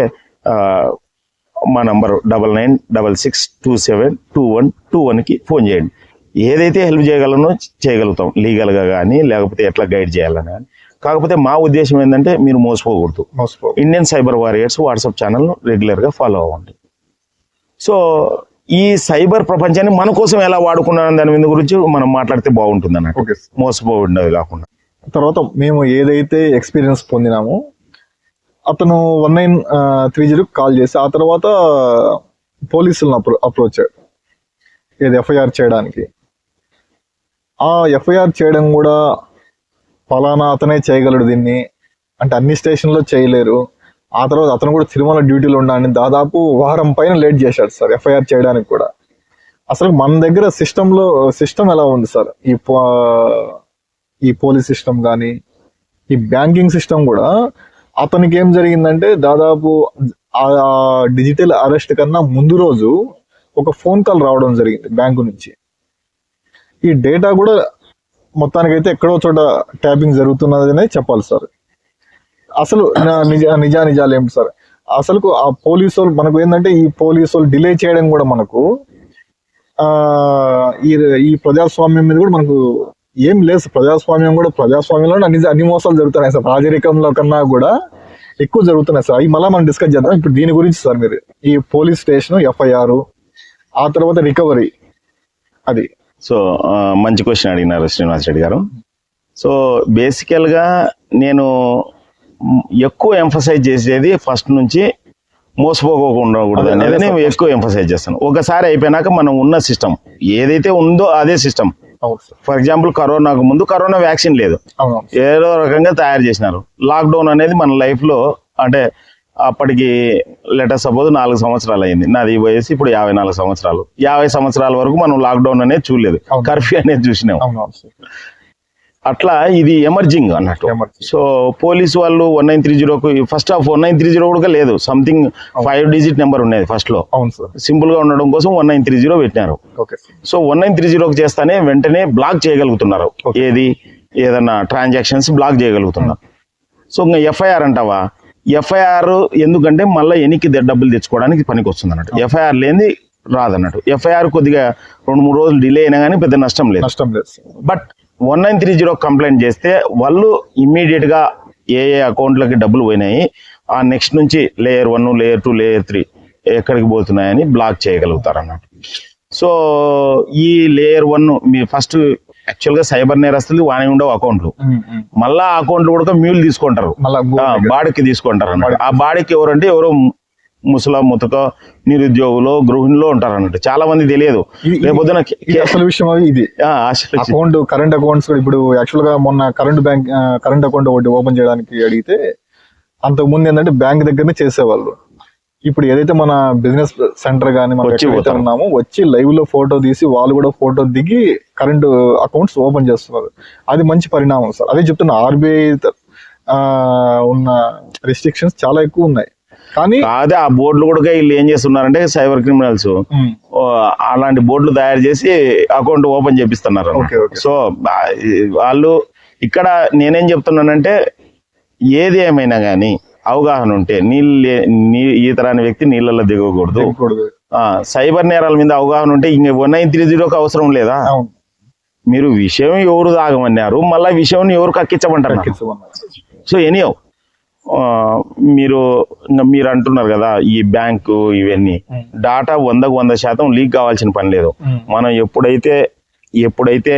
మా నంబర్ 9966272121కి ఫోన్ చేయండి. ఏదైతే హెల్ప్ చేయగలనో చేయగలుగుతాం, లీగల్గా కానీ లేకపోతే ఎట్లా గైడ్ చేయాలని కానీ. కాకపోతే మా ఉద్దేశం ఏంటంటే మీరు మోసపోకూడదు. ఇండియన్ సైబర్ వారియర్స్ వాట్సాప్ ఛానల్ను రెగ్యులర్గా ఫాలో అవ్వండి. సో ఈ సైబర్ ప్రపంచాన్ని మన కోసం ఎలా వాడుకున్నారని దాని మీద గురించి మనం మాట్లాడితే బాగుంటుంది అన్నట్టు, మోసపోవడం కాకుండా. తర్వాత మేము ఏదైతే ఎక్స్పీరియన్స్ పొందినామో, అతను 1930 కాల్ చేసి ఆ తర్వాత పోలీసులను అప్రోచ్ అయ్యాడు, ఏది ఎఫ్ఐఆర్ చేయడానికి. ఆ ఎఫ్ఐఆర్ చేయడం కూడా ఫలానా అతనే చేయగలడు దీన్ని అంటే అన్ని స్టేషన్లో చేయలేరు. ఆ తర్వాత అతను కూడా తిరుమల డ్యూటీలో ఉండాలని దాదాపు వారం పైన లేట్ చేశాడు సార్ ఎఫ్ఐఆర్ చేయడానికి కూడా. అసలు మన దగ్గర సిస్టమ్ ఎలా ఉంది సార్, ఈ పోలీస్ సిస్టమ్ కానీ ఈ బ్యాంకింగ్ సిస్టమ్ కూడా. అతనికి ఏం జరిగిందంటే, దాదాపు ఆ డిజిటల్ అరెస్ట్ కన్నా ముందు రోజు ఒక ఫోన్ కాల్ రావడం జరిగింది బ్యాంకు నుంచి. ఈ డేటా కూడా మొత్తానికైతే ఎక్కడో చోట ట్యాపింగ్ జరుగుతున్నదనే చెప్పాలి సార్. అసలు నిజాలు ఏమిటి సార్? అసలు ఆ పోలీసు వాళ్ళు మనకు ఏంటంటే, ఈ పోలీసు వాళ్ళు డిలే చేయడం కూడా మనకు ఈ ప్రజాస్వామ్యం మీద కూడా మనకు ఏం లేదు. ప్రజాస్వామ్యంలో అన్ని మోసాలు జరుగుతున్నాయి సార్. రాజరికంలో కన్నా కూడా ఎక్కువ జరుగుతున్నాయి సార్. అవి మళ్ళీ మనం డిస్కస్ చేద్దాం. ఇప్పుడు దీని గురించి సార్ మీరు ఈ పోలీస్ స్టేషన్ ఎఫ్ఐఆర్ ఆ తర్వాత రికవరీ అది. సో మంచి క్వశ్చన్ అడిగినారు శ్రీనివాస్ రెడ్డి గారు. సో బేసికల్గా నేను ఎక్కువ ఎంఫసైజ్ చేసేది ఫస్ట్ నుంచి మోసపోకుండా ఉండకూడదు అనేది నేను ఎక్కువ ఎంఫసైజ్ చేస్తాను. ఒకసారి అయిపోయినాక మనం ఉన్న సిస్టమ్ ఏదైతే ఉందో అదే సిస్టమ్. ఫర్ ఎగ్జాంపుల్ కరోనాకు ముందు కరోనా వ్యాక్సిన్ లేదు, ఏదో రకంగా తయారు చేసినారు. లాక్డౌన్ అనేది మన లైఫ్లో అంటే అప్పటికి లెటర్ సపోజ్ 4 సంవత్సరాలు అయింది, నాది వయసు ఇప్పుడు 54 సంవత్సరాలు. 50 సంవత్సరాల వరకు మనం లాక్డౌన్ అనేది చూడలేదు, కర్ఫ్యూ అనేది చూసినాం. అట్లా ఇది ఎమర్జింగ్ అన్నట్టు. సో పోలీసు వాళ్ళు 1930కు ఫస్ట్ ఆఫ్ 1930 కూడా లేదు, సంథింగ్ 5 డిజిట్ నెంబర్ ఉండేది ఫస్ట్ లో. సింపుల్ గా ఉండడం కోసం 1930 పెట్టినారు. సో 1930కి చేస్తానే వెంటనే బ్లాక్ చేయగలుగుతున్నారు, ఏదన్నా ట్రాన్సాక్షన్స్ బ్లాక్ చేయగలుగుతున్నారు. సో ఇంకా ఎఫ్ఐఆర్ అంటావా, ఎఫ్ఐఆర్ ఎందుకంటే మళ్ళీ ఎన్నికి డబ్బులు తెచ్చుకోవడానికి పనికి వస్తుంది అన్నట్టు. ఎఫ్ఐఆర్ లేని రాదన్నట్టు. ఎఫ్ఐఆర్ కొద్దిగా 2-3 రోజులు డిలే అయినా కానీ పెద్ద నష్టం లేదు. బట్ 1930 కంప్లైంట్ చేస్తే వాళ్ళు ఇమ్మీడియట్ గా ఏ అకౌంట్లకి డబ్బులు పోయినాయి, ఆ నెక్స్ట్ నుంచి లేయర్ 1, లేయర్ 2, లేయర్ 3 ఎక్కడికి పోతున్నాయని బ్లాక్ చేయగలుగుతారు అన్నట్టు. సో ఈ లేయర్ 1 మీ ఫస్ట్ యాక్చువల్ గా సైబర్ నేరస్తులు వాణి ఉండవు అకౌంట్లు, మళ్ళా అకౌంట్లు కూడా మ్యూల్ తీసుకుంటారు, బాడీకి తీసుకుంటారు అన్నట్టు. ఆ బాడీకి ఎవరంటే ఎవరో ముతక నిరుద్యోగులు గృహిణిలో ఉంటారు అన్నట్టు. చాలా మంది తెలియదు. రేపొద్దున అసలు విషయం ఇది అకౌంట్ కరెంట్ అకౌంట్స్ ఇప్పుడు యాక్చువల్ గా మొన్న కరెంట్ అకౌంట్ ఒకటి ఓపెన్ చేయడానికి అడిగితే అంతకు ముందు ఏంటంటే బ్యాంక్ దగ్గరనే చేసేవాళ్ళు. ఇప్పుడు ఏదైతే మన బిజినెస్ సెంటర్ కానీ మనం ఎక్కడైతే ఉన్నామో వచ్చి లైవ్ లో ఫోటో తీసి వాళ్ళు కూడా ఫోటో దిగి కరెంట్ అకౌంట్స్ ఓపెన్ చేస్తున్నారు. అది మంచి పరిణామం సార్. అదే చెప్తున్నా, ఆర్బీఐ ఉన్న రిస్ట్రిక్షన్స్ చాలా ఎక్కువ ఉన్నాయి. కానీ అదే ఆ బోర్డులు కూడా వీళ్ళు ఏం చేస్తున్నారంటే సైబర్ క్రిమినల్స్ అలాంటి బోర్డులు తయారు చేసి అకౌంట్ ఓపెన్ చేపిస్తున్నారు. సో వాళ్ళు ఇక్కడ నేనేం చెప్తున్నానంటే ఏది ఏమైనా కానీ అవగాహన ఉంటే ఈతరాని వ్యక్తి నీళ్ళల్లో దిగకూడదు. సైబర్ నేరాల మీద అవగాహన ఉంటే ఇంక 1930కి అవసరం లేదా? మీరు విషయం ఎవరు దాగమన్నారు, మళ్ళీ విషయం ఎవరు కక్కించమంటారు. సో ఎనీహౌ మీరు అంటున్నారు కదా ఈ బ్యాంకు ఇవన్నీ డాటా 100% లీక్ కావాల్సిన పని లేదు. మనం ఎప్పుడైతే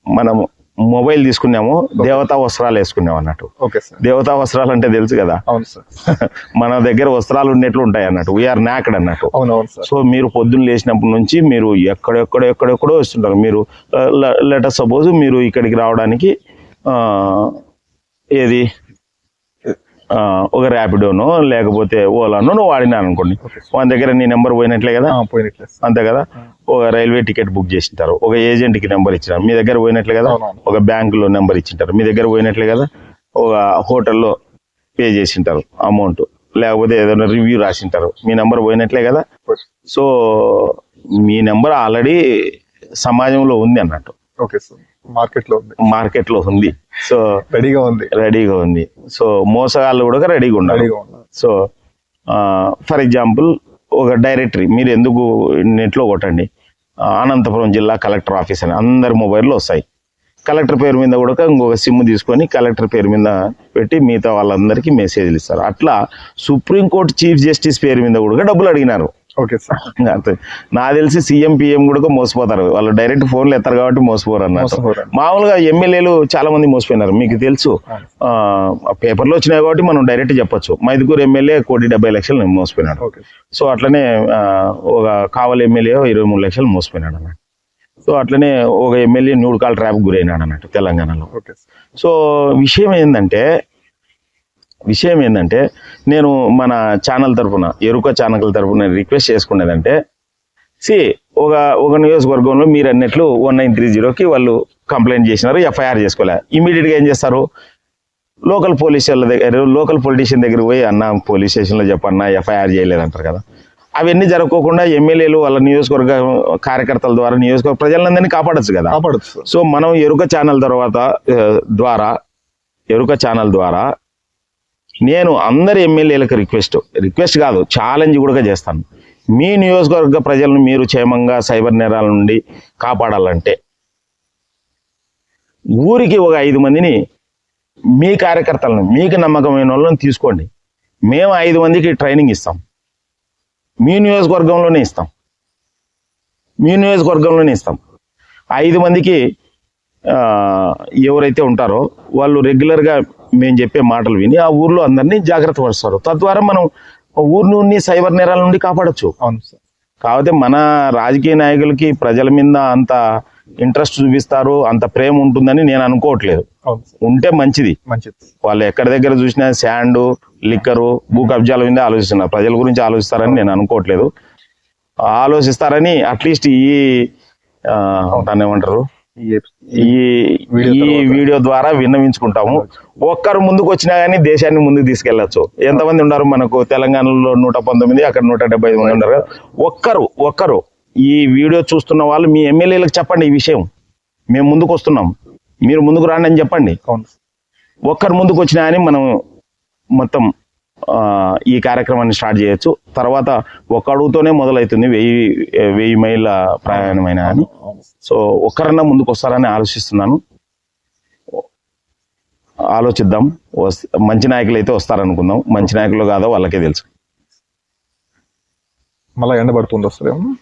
మనం మొబైల్ తీసుకున్నామో దేవతా వస్త్రాలు వేసుకున్నాం అన్నట్టు. దేవతా వస్త్రాలు అంటే తెలుసు కదా, మన దగ్గర వస్త్రాలు ఉన్నట్లు ఉంటాయి అన్నట్టు. వీఆర్ నాకెడ్ అన్నట్టు. సో మీరు పొద్దున్న లేచినప్పటి నుంచి మీరు ఎక్కడెక్కడో వస్తుంటారు. మీరు లెటర్ సపోజ్ మీరు ఇక్కడికి రావడానికి ఏది ఒక ర్యాపిడోనో లేకపోతే ఓలానో నువ్వు వాడినా అనుకోండి, వాళ్ళ దగ్గర నీ నెంబర్ పోయినట్లే కదా, అంతే కదా. ఒక రైల్వే టికెట్ బుక్ చేసింటారు, ఒక ఏజెంట్కి నెంబర్ ఇచ్చినారు, మీ దగ్గర పోయినట్లే కదా. ఒక బ్యాంకులో నెంబర్ ఇచ్చింటారు, మీ దగ్గర పోయినట్లే కదా. ఒక హోటల్లో పే చేసింటారు అమౌంట్, లేకపోతే ఏదైనా రివ్యూ రాసింటారు, మీ నెంబర్ పోయినట్లే కదా. సో మీ నెంబర్ ఆల్రెడీ సమాజంలో ఉంది అన్నట్టు, మార్కెట్లో ఉంది. సో రెడీగా ఉంది. సో మోసగాళ్ళు కూడా రెడీగా ఉండాలి. సో ఫర్ ఎగ్జాంపుల్ ఒక డైరెక్టరీ మీరు ఎందుకు నెట్లో కొట్టండి, అనంతపురం జిల్లా కలెక్టర్ ఆఫీస్ అని అందరి మొబైల్లో వస్తాయి. కలెక్టర్ పేరు మీద కూడా ఇంకొక సిమ్ తీసుకొని కలెక్టర్ పేరు మీద పెట్టి మిగతా వాళ్ళందరికీ మెసేజ్లు ఇస్తారు. అట్లా సుప్రీంకోర్టు చీఫ్ జస్టిస్ పేరు మీద కూడా డబ్బులు అడిగినారు. అంతే. నాకు తెలిసి సీఎం పిఎం కూడా మోసపోతారు, వాళ్ళు డైరెక్ట్ ఫోన్లు ఎత్తారు కాబట్టి మోసపోరు అన్నారు. మామూలుగా ఎమ్మెల్యేలు చాలా మంది మోసపోయినారు, మీకు తెలుసు. పేపర్లో వచ్చినాయి కాబట్టి మనం డైరెక్ట్ చెప్పొచ్చు. మైదుకూరు ఎమ్మెల్యే 1,50,00,000 మోసపోయినాడు. సో అట్లనే ఒక కావలి ఎమ్మెల్యే 23 లక్షలు మోసపోయినాడు అన్నట్టు. సో అట్లనే ఒక ఎమ్మెల్యే న్యూడ్కాల్ ట్రాప్ గురైనాడు అన్నట్టు తెలంగాణలో. సో విషయం ఏంటంటే నేను మన ఛానల్ తరఫున ఎరుక ఛానల్ తరఫున రిక్వెస్ట్ చేసుకునేదంటే, ఒక నియోజకవర్గంలో మీరు అన్నట్లు 1930కి వాళ్ళు కంప్లైంట్ చేసినారు, ఎఫ్ఐఆర్ చేసుకోలే. ఇమీడియట్గా ఏం చేస్తారు, లోకల్ పొలిటీషియన్ దగ్గర పోయి అన్న పోలీస్ స్టేషన్లో చెప్పన్నా ఎఫ్ఐఆర్ చేయలేదంటారు కదా. అవన్నీ జరగకోకుండా ఎమ్మెల్యేలు వాళ్ళ నియోజకవర్గ కార్యకర్తల ద్వారా నియోజకవర్గ ప్రజలందరినీ కాపాడచ్చు కదా. సో మనం ఎరుక ఛానల్ ద్వారా నేను అందరి ఎమ్మెల్యేలకు రిక్వెస్ట్ కాదు, ఛాలెంజ్ కూడా చేస్తాను. మీ నియోజకవర్గ ప్రజలను మీరు క్షేమంగా సైబర్ నేరాల నుండి కాపాడాలంటే ఊరికి ఒక 5 మందిని మీ కార్యకర్తలను, మీకు నమ్మకమైన వాళ్ళని తీసుకోండి. మేము 5 మందికి ట్రైనింగ్ ఇస్తాం, మీ నియోజకవర్గంలోనే ఇస్తాం. 5 మందికి ఎవరైతే ఉంటారో వాళ్ళు రెగ్యులర్గా మేము చెప్పే మాటలు విని ఆ ఊర్లో అందరినీ జాగ్రత్త పరుస్తారు. తద్వారా మనం ఊరు నుండి సైబర్ నేరాల నుండి కాపాడచ్చు. కాకపోతే మన రాజకీయ నాయకులకి ప్రజల మీద అంత ఇంట్రెస్ట్ చూపిస్తారు, అంత ప్రేమ ఉంటుందని నేను అనుకోవట్లేదు. ఉంటే మంచిది. వాళ్ళు ఎక్కడి దగ్గర చూసినా శాండ్, లిక్కరు, భూ కబ్జాల మీద ఆలోచిస్తున్నారు, ప్రజల గురించి ఆలోచిస్తారని నేను అనుకోవట్లేదు. ఆలోచిస్తారని అట్లీస్ట్ దాన్ని ఏమంటారు, ఈ వీడియో ద్వారా విన్నవించుకుంటాము. ఒక్కరు ముందుకు వచ్చినా కానీ దేశాన్ని ముందుకు తీసుకెళ్లొచ్చు. ఎంతమంది ఉన్నారు మనకు తెలంగాణలో 119, అక్కడ 175 మంది ఉన్నారు. ఒక్కరు ఈ వీడియో చూస్తున్న వాళ్ళు మీ ఎమ్మెల్యేలకు చెప్పండి, ఈ విషయం మేము ముందుకు వస్తున్నాం, మీరు ముందుకు రాండి అని చెప్పండి. ఒక్కరు ముందుకు వచ్చినా కానీ మనం మొత్తం ఈ కార్యక్రమాన్ని స్టార్ట్ చేయొచ్చు. తర్వాత ఒక అడుగుతోనే మొదలవుతుంది 1000 మైళ్ళ ప్రయాణమైన అని. సో ఒక్కరన్నా ముందుకు వస్తారని ఆలోచిస్తున్నాను. ఆలోచిద్దాం. మంచి నాయకులు అయితే వస్తారనుకుందాం, మంచి నాయకులు కాదో వాళ్ళకే తెలుసు. మళ్ళీ ఎండ పడుతుంది వస్తుందేమో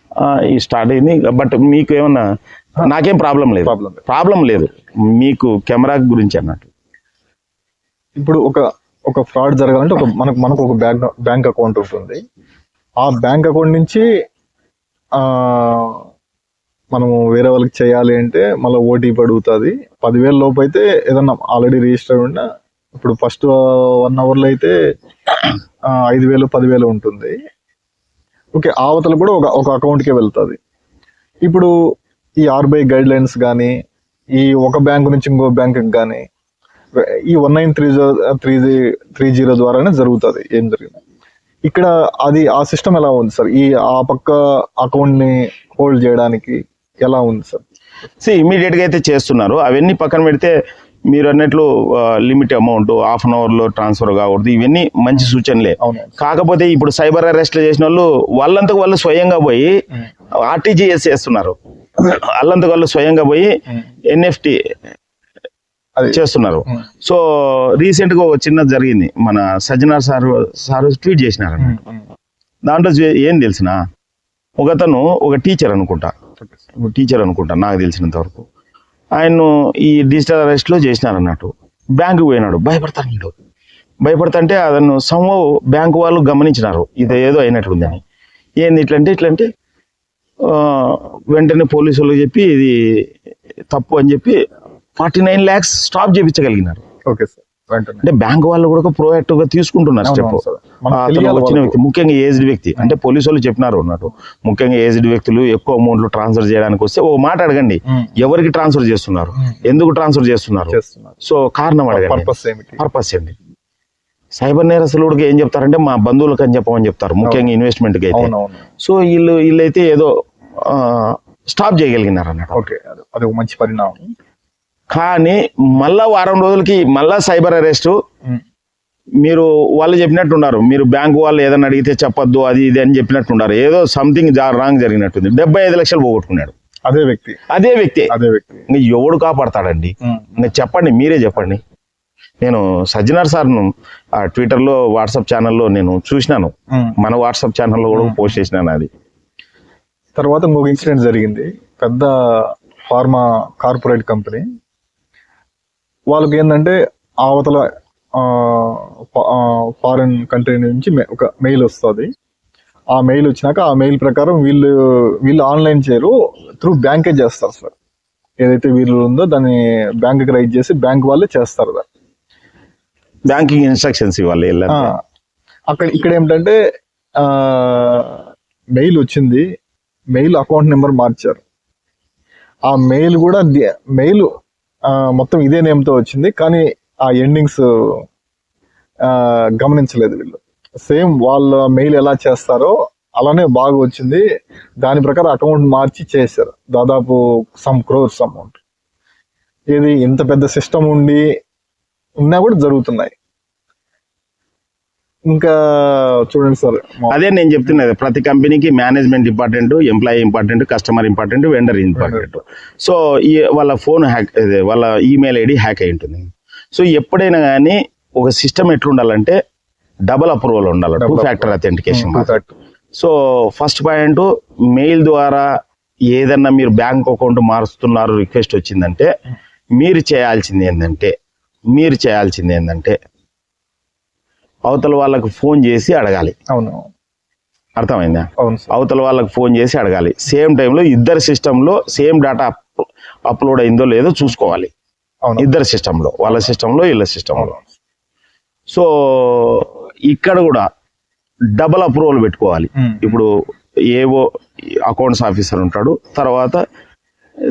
ఈ స్టార్ట్ అయింది. బట్ మీకు ఏమన్నా, నాకేం ప్రాబ్లం లేదు. మీకు కెమెరా గురించి అన్నట్టు. ఇప్పుడు ఒక ఫ్రాడ్ జరగాలంటే మనకు ఒక బ్యాంక్ అకౌంట్ ఉంటుంది. ఆ బ్యాంక్ అకౌంట్ నుంచి మనము వేరే వాళ్ళకి చేయాలి అంటే మళ్ళీ ఓటీపీ అడుగుతుంది. 10,000 లోపు అయితే ఏదన్నా ఆల్రెడీ రిజిస్టర్ ఉన్నా, ఇప్పుడు ఫస్ట్ 1 అవర్లో అయితే 5,000 10,000 ఉంటుంది. ఓకే, ఆవతలు కూడా ఒక అకౌంట్కే వెళ్తుంది. ఇప్పుడు ఈ ఆర్బీఐ గైడ్ లైన్స్ కానీ, ఈ ఒక బ్యాంకు నుంచి ఇంకో బ్యాంకుకి కానీ ఈ 1930 ద్వారానే జరుగుతుంది ఏం జరిగింది. ఇక్కడ అది ఆ సిస్టమ్ ఎలా ఉంది సార్? ఆ పక్క అకౌంట్ ని హోల్డ్ చేయడానికి ఎలా ఉంది సార్? ఇమీడియట్ గా అయితే చేస్తున్నారు. అవన్నీ పక్కన పెడితే మీరు అన్నట్లు limit amount half an hour లో ట్రాన్స్ఫర్ కాకూడదు, ఇవన్నీ మంచి సూచనలే. కాకపోతే ఇప్పుడు సైబర్ అరెస్ట్ చేసిన వాళ్ళంతకు వాళ్ళు స్వయంగా పోయి ఆర్టీజీఎస్ చేస్తున్నారు, వాళ్ళంతకు వాళ్ళు స్వయంగా పోయి ఎన్ఎఫ్టి చేస్తున్నారు. సో రీసెంట్ గా ఒక చిన్నది జరిగింది, మన సజ్జనార్ సార్ ట్వీట్ చేసినారు. దాంట్లో ఏం తెలిసిన, ఒకతను ఒక టీచర్ అనుకుంటా నాకు తెలిసినంత వరకు, ఆయన్ను ఈ డిజిటల్ అరెస్ట్ లో చేసినారు అన్నట్టు. బ్యాంకు పోయినాడు, భయపడతాంటే అతను సంభవ బ్యాంకు వాళ్ళు గమనించినారు ఇది ఏదో అయినట్లుందని. ఏంది ఇట్లంటే వెంటనే పోలీసు వాళ్ళకి చెప్పి ఇది తప్పు అని చెప్పి 49 lakhs స్టాప్ చేయించగలిగినారు. Okay sir. అంటే బ్యాంక్ వాళ్ళు కూడా ప్రోయాక్టివ్ గా తీసుకుంటున్నారు స్టెప్. అతను వచ్చిన వ్యక్తి ముఖ్యంగా ఏజ్డ్ వ్యక్తి, అంటే పోలీసు వాళ్ళు చెప్పినారు అన్నట్టు, ముఖ్యంగా ఏజ్డ్ వ్యక్తులు ఎక్కువ అమౌంట్లు ట్రాన్స్ఫర్ చేయడానికి వస్తే ఓ మాట అడగండి, ఎవరికి ట్రాన్స్ఫర్ చేస్తున్నారు, ఎందుకు ట్రాన్స్ఫర్ చేస్తున్నారు, సో కారణం అడగండి, పర్పస్ ఏంటి. సైబర్ నేరస్తులకు ఏం చెప్తారంటే మా బంధువులకు అని చెప్పమని చెప్తారు, ముఖ్యంగా ఇన్వెస్ట్మెంట్ కి అయితే. సో వీళ్ళైతే ఏదో స్టాప్ చేయగలిగినారు అన్నట్టు. ఓకే, అది ఒక మంచి పరిణామం. కానీ మళ్ళా వారం రోజులకి మళ్ళా సైబర్ అరెస్ట్. మీరు వాళ్ళు చెప్పినట్టున్నారు, మీరు బ్యాంకు వాళ్ళు ఏదైనా అడిగితే చెప్పొద్దు అది ఇది అని చెప్పినట్టున్నారు, ఏదో సంథింగ్ రాంగ్ జరిగినట్టుంది. 75 లక్షలు పోగొట్టుకున్నాడు అదే వ్యక్తి. ఇంకా ఎవడు కాపాడతాడండి? ఇంకా చెప్పండి, మీరే చెప్పండి. నేను సజ్జనార్ సార్ను ట్విట్టర్లో వాట్సాప్ ఛానల్లో నేను చూసినాను, మన వాట్సాప్ ఛానల్లో కూడా పోస్ట్ చేసినాను. అది తర్వాత ఇంకొక ఇన్సిడెంట్ జరిగింది, పెద్ద ఫార్మా కార్పొరేట్ కంపెనీ వాళ్ళకి ఏంటంటే అవతల ఫారిన్ కంట్రీ నుంచి ఒక మెయిల్ వస్తుంది. ఆ మెయిల్ వచ్చినాక ఆ మెయిల్ ప్రకారం వీళ్ళు ఆన్లైన్ చేయరు, త్రూ బ్యాంకే చేస్తారు సార్. ఏదైతే వీళ్ళు ఉందో దాన్ని బ్యాంక్కి రైట్ చేసి బ్యాంక్ వాళ్ళే చేస్తారు. బ్యాంకింగ్ ఇన్స్ట్రక్షన్స్ ఇవ్వాలి. ఇక్కడ ఏమిటంటే మెయిల్ వచ్చింది, మెయిల్ అకౌంట్ నెంబర్ మార్చారు. ఆ మెయిల్ కూడా మొత్తం ఇదే నేమ్తో వచ్చింది, కానీ ఆ ఎండింగ్స్ గమనించలేదు వీళ్ళు. సేమ్ వాళ్ళ మెయిల్ ఎలా చేస్తారో అలానే బాగా వచ్చింది, దాని ప్రకారం అకౌంట్ మార్చి చేశారు. దాదాపు సమ్ క్రోర్స్ అమౌంట్. ఇది ఇంత పెద్ద సిస్టమ్ ఉన్నా కూడా జరుగుతున్నాయి. ఇంకా చూడండి సార్, అదే నేను చెప్తున్నది, ప్రతి కంపెనీకి management important, employee important, customer important, vendor important. So వాళ్ళ ఫోన్ హ్యాక్, వాళ్ళ ఈమెయిల్ ఐడి హ్యాక్ అయి ఉంటుంది. సో ఎప్పుడైనా కానీ ఒక సిస్టమ్ ఎట్లుండాలంటే డబుల్ అప్రూవల్ ఉండాలి, 2 factor authentication. So first point, mail ద్వారా ఏదన్నా మీరు బ్యాంక్ అకౌంట్ మారుస్తున్నారు రిక్వెస్ట్ వచ్చిందంటే మీరు చేయాల్సింది ఏంటంటే అవతల వాళ్ళకు ఫోన్ చేసి అడగాలి. అవును, అర్థమైందా? అవతల వాళ్ళకి ఫోన్ చేసి అడగాలి. సేమ్ టైంలో ఇద్దరు సిస్టంలో సేమ్ డేటా అప్లోడ్ అయిందో లేదో చూసుకోవాలి, ఇద్దరు సిస్టంలో, వాళ్ళ సిస్టంలో వీళ్ళ సిస్టంలో. సో ఇక్కడ కూడా డబుల్ అప్రూవల్ పెట్టుకోవాలి. ఇప్పుడు ఏవో అకౌంట్స్ ఆఫీసర్ ఉంటాడు, తర్వాత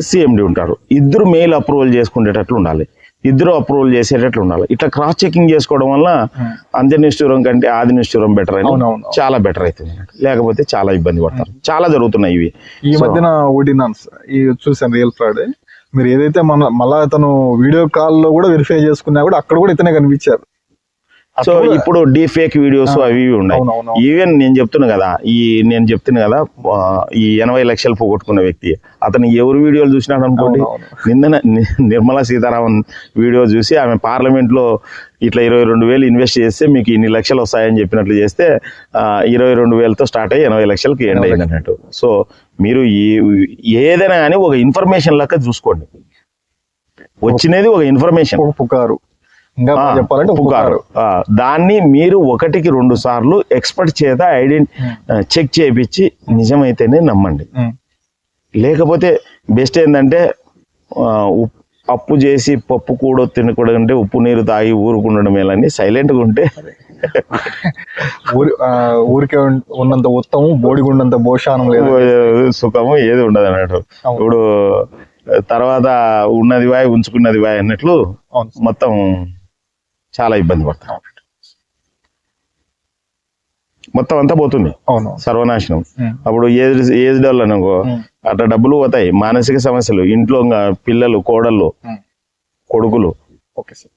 సిఎండి ఉంటాడు, ఇద్దరు మెయిల్ అప్రూవల్ చేసుకునేటట్లు ఉండాలి, ఇద్దరు అప్రూవల్ చేసేటట్లు ఉండాలి. ఇట్లా క్రాస్ చెకింగ్ చేసుకోవడం వల్ల అంత్యనిష్ఠూరం కంటే ఆది నిష్ఠూరం బెటర్ అని, చాలా బెటర్ అవుతుంది. లేకపోతే చాలా ఇబ్బంది పడతారు. చాలా జరుగుతున్నాయి ఇవి. ఈ మధ్యన చూసాను రియల్ ఫ్రాడ్. మీరు ఏదైతే మళ్ళా అతను వీడియో కాల్ లో కూడా వెరిఫై చేసుకున్నా కూడా అక్కడ కూడా ఇతనే కనిపించారు. సో ఇప్పుడు డీఫేక్ వీడియోస్ అవి ఉన్నాయి. ఈవెన్ నేను చెప్తున్నా కదా ఈ 80 లక్షలు పోగొట్టుకున్న వ్యక్తి, అతను ఎవరు వీడియోలు చూసినాడు అనుకోండి, నిన్న నిర్మలా సీతారామన్ వీడియో చూసి ఆమె పార్లమెంట్ లో ఇట్లా 22,000 ఇన్వెస్ట్ చేస్తే మీకు ఇన్ని లక్షలు వస్తాయని చెప్పినట్లు చేస్తే 22,000తో స్టార్ట్ అయ్యి 80 లక్షలకి ఎండ్ అయింది అన్నట్టు. సో మీరు ఏదైనా కానీ ఒక ఇన్ఫర్మేషన్ లెక్క చూసుకోండి, వచ్చినది ఒక ఇన్ఫర్మేషన్, పుకారు చెప్పాలంటే పుకారు. దాన్ని మీరు 1-2 సార్లు ఎక్స్పర్ట్ చేత చెక్ చేయించి నిజమైతేనే నమ్మండి. లేకపోతే బెస్ట్ ఏంటంటే అప్పు చేసి పప్పు కూడా తినకూడదంటే ఉప్పు నీరు తాగి ఊరుకుండడం మేలని సైలెంట్గా ఉంటే ఊరికే ఉన్నంత ఉత్తమం, బోడిగుండంత భోషానం లేదు, సుఖము ఏది ఉండదు అన్నట్టు. ఇప్పుడు తర్వాత ఉన్నది వాయ్ ఉంచుకున్నది వాయ్ అన్నట్లు అవును సార్. మొత్తం చాలా ఇబ్బంది పడతాం. మొత్తం అంతా పోతుంది, అవును. సర్వనాశనం. ఉమ్. అప్పుడు ఏజ్డ్ వాళ్ళు అనుకో ఉమ్. అట్లా డబ్బులు పోతాయి, మానసిక సమస్యలు, ఇంట్లో ఇంకా పిల్లలు, కోడళ్ళు, ఉమ్. కొడుకులు. Okay sir.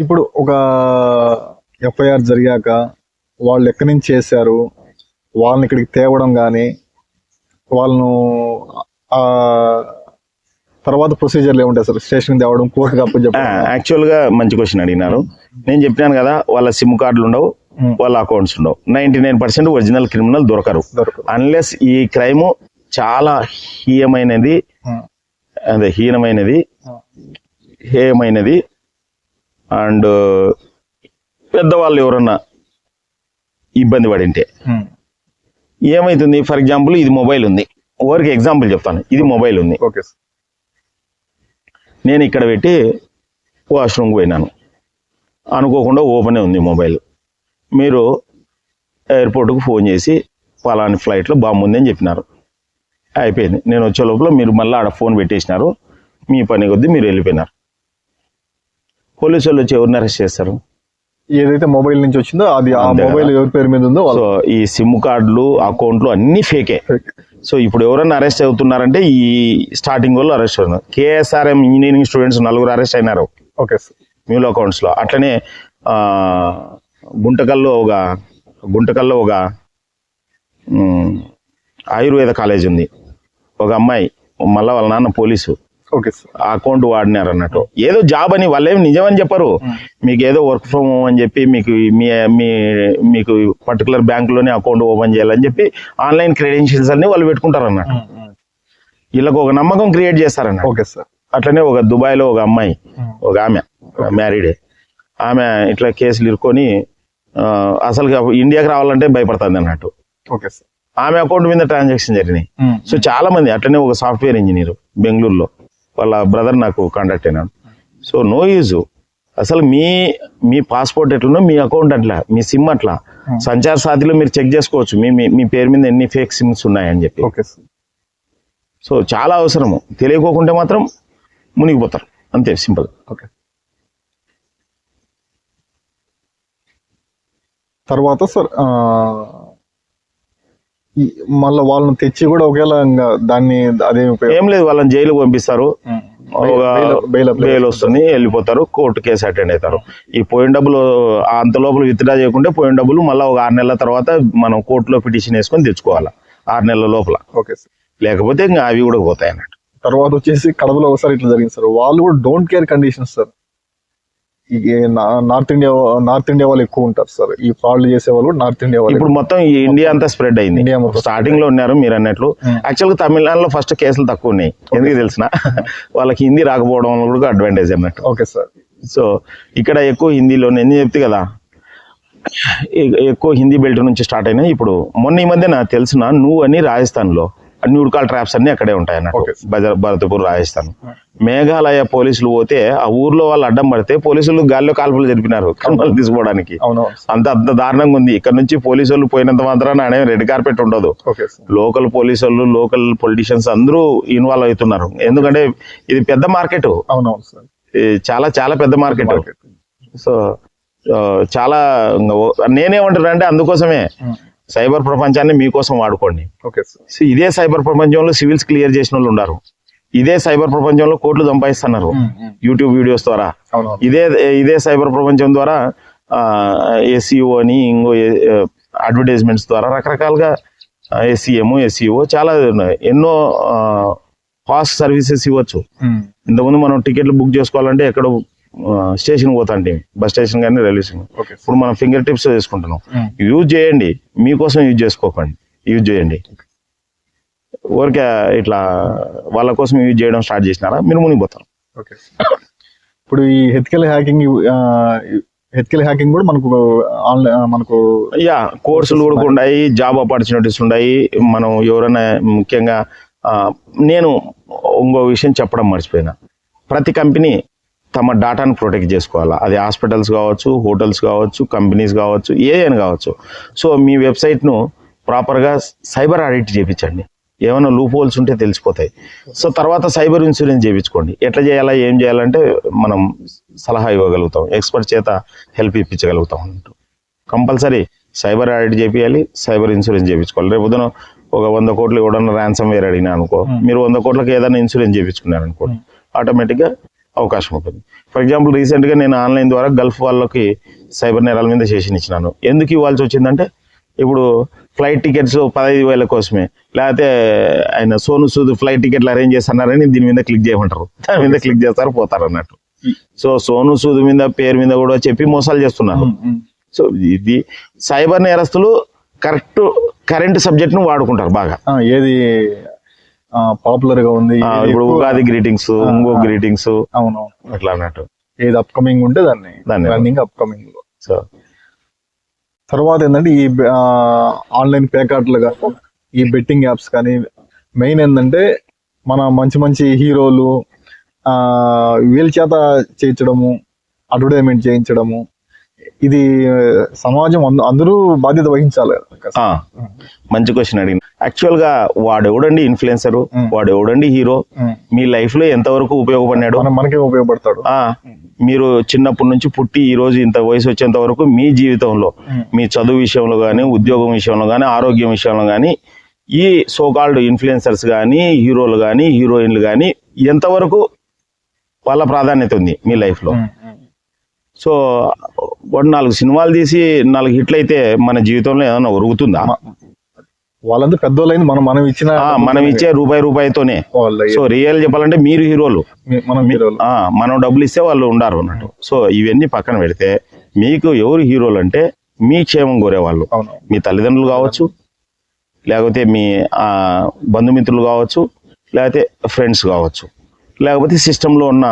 ఇప్పుడు ఒక ఎఫ్ఐఆర్ జరిగాక వాళ్ళు ఎక్కడి నుంచి చేశారు, వాళ్ళని ఇక్కడికి తేవడం కానీ, వాళ్ళను ఆ తర్వాత ప్రొసీజర్లు ఏముంటాయి సార్? స్టేషన్ తేవడం, కోర్టుకి అప్పచెప్పడం. యాక్చువల్ గా మంచి క్వశ్చన్ అడిగినారు. నేను చెప్పినాను కదా, వాళ్ళ సిమ్ కార్డులు ఉండవు, వాళ్ళ అకౌంట్స్ ఉండవు. 99% ఒరిజినల్ క్రిమినల్ దొరకరు అన్లెస్ ఈ క్రైమ్ చాలా హీయమైనది, అదే హేయమైనది అండ్ పెద్దవాళ్ళు ఎవరన్నా ఇబ్బంది పడింటే ఏమైతుంది. ఫర్ ఎగ్జాంపుల్ ఇది మొబైల్ ఉంది, ఓరికి ఎగ్జాంపుల్ చెప్తాను. ఇది మొబైల్ ఉంది, ఓకే సార్. నేను ఇక్కడ పెట్టి వాష్రూమ్కి పోయినాను, అనుకోకుండా ఓపెనే ఉంది మొబైల్. మీరు ఎయిర్పోర్ట్కు ఫోన్ చేసి పలాని ఫ్లైట్లో బాంబు ఉంది అని చెప్పినారు. అయిపోయింది. నేను వచ్చే లోపల మీరు మళ్ళీ ఆడ ఫోన్ పెట్టేసినారు, మీ పని కొద్దీ మీరు వెళ్ళిపోయినారు. పోలీసు వాళ్ళు వచ్చి ఎవరిని అరెస్ట్ చేస్తారు? ఏదైతే మొబైల్ నుంచి వచ్చిందో అది, ఆ అంతే మొబైల్ ఎవరి పేరు మీద ఉందో సో ఈ సిమ్ కార్డులు, అకౌంట్లు అన్ని ఫేకే. సో ఇప్పుడు ఎవరైనా అరెస్ట్ అవుతున్నారంటే ఈ స్టార్టింగ్ వాళ్ళు అరెస్ట్ అవుతున్నారు. కేఎస్ఆర్ఎం ఇంజనీరింగ్ స్టూడెంట్స్ 4 అరెస్ట్ అయినారు ఓకే సార్. మ్యూల్ అకౌంట్స్ లో. అట్లనే గుంటకల్లో ఒక ఆయుర్వేద కాలేజ్ ఉంది, ఒక అమ్మాయి మళ్ళా వాళ్ళ నాన్న పోలీసు, ఓకే సార్. ఆ అకౌంట్ వాడినారు అన్నట్టు. ఏదో జాబ్ అని వాళ్ళేం నిజమని చెప్పరు, మీకు ఏదో వర్క్ ఫ్రమ్ హోమ్ అని చెప్పి మీకు పర్టికులర్ బ్యాంకులోనే అకౌంట్ ఓపెన్ చేయాలని చెప్పి ఆన్లైన్ క్రెడెన్షియల్స్ అన్ని వాళ్ళు పెట్టుకుంటారు అన్నట్టు. వీళ్ళకు ఒక నమ్మకం క్రియేట్ చేస్తారన్న. Okay sir. అట్లనే ఒక దుబాయ్లో ఒక అమ్మాయి, ఒక ఆమె మ్యారీడే, ఆమె ఇట్లా కేసులు ఇరుక్కొని అసలు ఇండియాకి రావాలంటే భయపడుతుంది అన్నట్టు. Okay sir. ఆమె అకౌంట్ మీద ట్రాన్సాక్షన్ జరిగినాయి. సో చాలా మంది అట్లనే ఒక సాఫ్ట్వేర్ ఇంజనీర్ బెంగళూరులో, వాళ్ళ బ్రదర్ నాకు కాంటాక్ట్ అయినాడు. So no use. అసలు మీ పాస్పోర్ట్ ఎట్లనో మీ అకౌంట్ అట్లా, మీ సిమ్ అట్లా. సంచార సాధిలో మీరు చెక్ చేసుకోవచ్చు మీ పేరు మీద ఎన్ని ఫేక్ సిమ్స్ ఉన్నాయని చెప్పి. Okay sir. సో చాలా అవసరము. తెలియకోకుంటే మాత్రం మునిగిపోతారు, అంతే సింపుల్. ఓకే. తర్వాత సార్ మళ్ళీ వాళ్ళని తెచ్చి కూడా ఒకవేళ దాన్ని అదే ఏం లేదు, వాళ్ళని జైలుకి పంపిస్తారు, బెయిల్ వస్తుంది, వెళ్ళిపోతారు, కోర్టు కేసు అటెండ్ అవుతారు. ఈ పోయిన డబ్బులు అంత లోపల విత్డ్రా చేయకుంటే పోయిన డబ్బులు మళ్ళీ ఒక 6 నెలల తర్వాత మనం కోర్టులో పిటిషన్ వేసుకొని తెచ్చుకోవాలి 6 నెలల లోపల. Okay sir. లేకపోతే ఇంకా అవి కూడా పోతాయి అన్నట్టు. తర్వాత వచ్చేసి కడపలో ఒకసారి ఇట్లా జరిగింది సార్. వాళ్ళు కూడా don't care conditions sir. North India వాళ్ళు ఎక్కువ ఉంటారు సార్, ఈ ఫ్రాడ్ చేసే వాళ్ళు కూడా నార్త్ ఇండియా వాళ్ళు. ఇప్పుడు మొత్తం ఈ ఇండియా అంతా స్ప్రెడ్ అయింది. స్టార్టింగ్ లో ఉన్నారు మీరు అన్నట్లు. యాక్చువల్ గా తమిళనాడులో ఫస్ట్ కేసులు తక్కువ ఉన్నాయి, ఎందుకు తెలిసిన వాళ్ళకి హిందీ రాకపోవడం వల్ల కూడా అడ్వాంటేజ్ అన్నట్టు. Okay sir. సో ఇక్కడ ఎక్కువ హిందీలో ఎందుకు చెప్తే కదా, ఎక్కువ హిందీ బెల్ట్ నుంచి స్టార్ట్ అయినాయి. ఇప్పుడు మొన్న ఈ మధ్య నాకు తెలిసిన నువ్వు అని రాజస్థాన్ లో అన్ని ఉడకాల ట్రాప్స్ అన్ని అక్కడే ఉంటాయి అన్నట్టు. భరతపూర్, రాజస్థాన్. మేఘాలయ పోలీసులు పోతే ఆ ఊర్లో వాళ్ళు అడ్డం పడితే పోలీసులు గాల్లో కాల్పులు జరిపినారు క్రిమినల్ తీసుకోవడానికి. అంత దారుణంగా ఉంది. ఇక్కడ నుంచి పోలీసు వాళ్ళు పోయినంత మాత్రాన రెడ్ కార్పెట్ ఉండదు. లోకల్ పోలీసు వాళ్ళు, లోకల్ పొలిటీషియన్స్ అందరూ ఇన్వాల్వ్ అవుతున్నారు. ఎందుకంటే ఇది పెద్ద మార్కెట్, చాలా చాలా పెద్ద మార్కెట్. సో చాలా నేనేమంటున్నా అంటే అందుకోసమే సైబర్ ప్రపంచాన్ని మీకోసం వాడుకోండి. ఇదే సైబర్ ప్రపంచంలో సివిల్స్ క్లియర్ చేసిన వాళ్ళు ఉన్నారు, ఇదే సైబర్ ప్రపంచంలో కోట్లు సంపాదిస్తున్నారు యూట్యూబ్ వీడియోస్ ద్వారా. ఇదే సైబర్ ప్రపంచం ద్వారా ఎస్ఈఓ అని, ఇంకో అడ్వర్టైజ్మెంట్స్ ద్వారా రకరకాలుగా ఎస్ఈఓ చాలా ఎన్నో ఫాస్ట్ సర్వీసెస్ ఇవ్వచ్చు. ఇంతకుముందు మనం టికెట్లు బుక్ చేసుకోవాలంటే ఎక్కడో స్టేషన్ పోతాంటే, బస్ స్టేషన్ కానీ రైల్వే స్టేషన్. ఇప్పుడు మనం ఫింగర్ టిప్స్ చేసుకుంటున్నాం. యూజ్ చేయండి, మీకోసం యూజ్ చేసుకోకండి, యూజ్ చేయండి. ఊరికే ఇట్లా వాళ్ళ కోసం యూజ్ చేయడం స్టార్ట్ చేసినారా మీరు మునిగిపోతారు. ఇప్పుడు ఈ ఎథికల్ హ్యాకింగ్ కూడా మనకు కోర్సులు కూడా ఉన్నాయి, జాబ్ ఆపర్చునిటీస్ ఉన్నాయి. మనం ఎవరైనా ముఖ్యంగా నేను ఇంకో విషయం చెప్పడం మర్చిపోయినా, ప్రతి కంపెనీ తమ డాటాను ప్రొటెక్ట్ చేసుకోవాలా. అది హాస్పిటల్స్ కావచ్చు, హోటల్స్ కావచ్చు, కంపెనీస్ కావచ్చు, ఏదైనా కావచ్చు. సో మీ వెబ్సైట్ను ప్రాపర్గా సైబర్ ఆడిట్ చేయించండి. ఏమైనా లూప్ హోల్స్ ఉంటే తెలిసిపోతాయి. సో తర్వాత సైబర్ ఇన్సూరెన్స్ చేయించుకోండి. ఎట్లా చేయాలా ఏం చేయాలంటే మనం సలహా ఇవ్వగలుగుతాం, ఎక్స్పర్ట్ చేత హెల్ప్ ఇప్పించగలుగుతాం అన్నట్టు. కంపల్సరీ సైబర్ ఆడిట్ చేయాలి, సైబర్ ఇన్సూరెన్స్ చేయించుకోవాలి. రేపు పొద్దున ఒక 100 కోట్లు ఎవడన్నా ర్యాన్సమ్ వేర్ అడిగినా అనుకో, మీరు 100 కోట్లకి ఏదైనా ఇన్సూరెన్స్ చేయించుకున్నారనుకో, ఆటోమేటిక్గా అవకాశం ఉంటుంది. ఫర్ ఎగ్జాంపుల్ రీసెంట్గా నేను ఆన్లైన్ ద్వారా గల్ఫ్ వాళ్ళకి సైబర్ నేరాల మీద సెషన్ ఇచ్చినాను. ఎందుకు ఇవ్వాల్సి వచ్చిందంటే, ఇప్పుడు ఫ్లైట్ టికెట్స్ 15,000 కోసమే, లేకపోతే ఆయన సోను సూద్ ఫ్లైట్ టికెట్లు అరేంజ్ చేస్తున్నారని దీని మీద క్లిక్ చేయమంటారు, దాని మీద క్లిక్ చేస్తారు, పోతారు అన్నట్టు. సో సోను సూద్ మీద పేరు మీద కూడా చెప్పి మోసాలు చేస్తున్నారు. సో ఇది సైబర్ నేరస్తులు కరెంట్ సబ్జెక్ట్ ను వాడుకుంటారు బాగా. ఏది పాపులర్ గా ఉంది, ఇప్పుడు ఉగాది గ్రీటింగ్స్, ఇంకో గ్రీటింగ్స్, అవును అట్లా అన్నట్టు. ఏది అప్కమింగ్ ఉంటే దాన్ని రన్నింగ్ అప్కమింగ్ లో. సో తర్వాత ఏంటంటే ఈ ఆన్లైన్ పేకార్ట్లు కానీ, ఈ బెట్టింగ్ యాప్స్ కానీ, మెయిన్ ఏంటంటే మన మంచి హీరోలు వీళ్ళ చేత చేయించడము, అడ్వర్టైజ్మెంట్ చేయించడము, ఇది సమాజం అందరూ బాధ్యత వహించాలి. మంచి క్వశ్చన్ అడిగిన. యాక్చువల్ గా వాడెవడండి ఇన్ఫ్లుయెన్సర్, వాడెవడండి హీరో, మీ లైఫ్ లో ఎంతవరకు ఉపయోగపడినాడు? మనకే ఉపయోగపడతాడు. మీరు చిన్నప్పటి నుంచి పుట్టి ఈ రోజు ఇంత వయసు వచ్చేంత వరకు మీ జీవితంలో, మీ చదువు విషయంలో కానీ, ఉద్యోగం విషయంలో కానీ, ఆరోగ్యం విషయంలో కానీ, ఈ సోకాల్డ్ ఇన్ఫ్లుయెన్సర్స్ కానీ, హీరోలు కానీ, హీరోయిన్లు కానీ ఎంతవరకు వాళ్ళ ప్రాధాన్యత ఉంది మీ లైఫ్ లో? సో 4 సినిమాలు తీసి 4 హిట్లు అయితే మన జీవితంలో ఏదైనా ఒరుగుతుందా? వాళ్ళంతా పెద్దోళ్ళైంది, మనం ఇచ్చే రూపాయితోనే. సో రియల్ చెప్పాలంటే మీరు హీరోలు, మనం డబ్బులు ఇస్తే వాళ్ళు ఉండారు అన్నట్టు. సో ఇవన్నీ పక్కన పెడితే మీకు ఎవరు హీరోలు అంటే మీ క్షేమం కోరేవాళ్ళు. మీ తల్లిదండ్రులు కావచ్చు, లేకపోతే మీ బంధుమిత్రులు కావచ్చు, లేకపోతే ఫ్రెండ్స్ కావచ్చు, లేకపోతే సిస్టంలో ఉన్న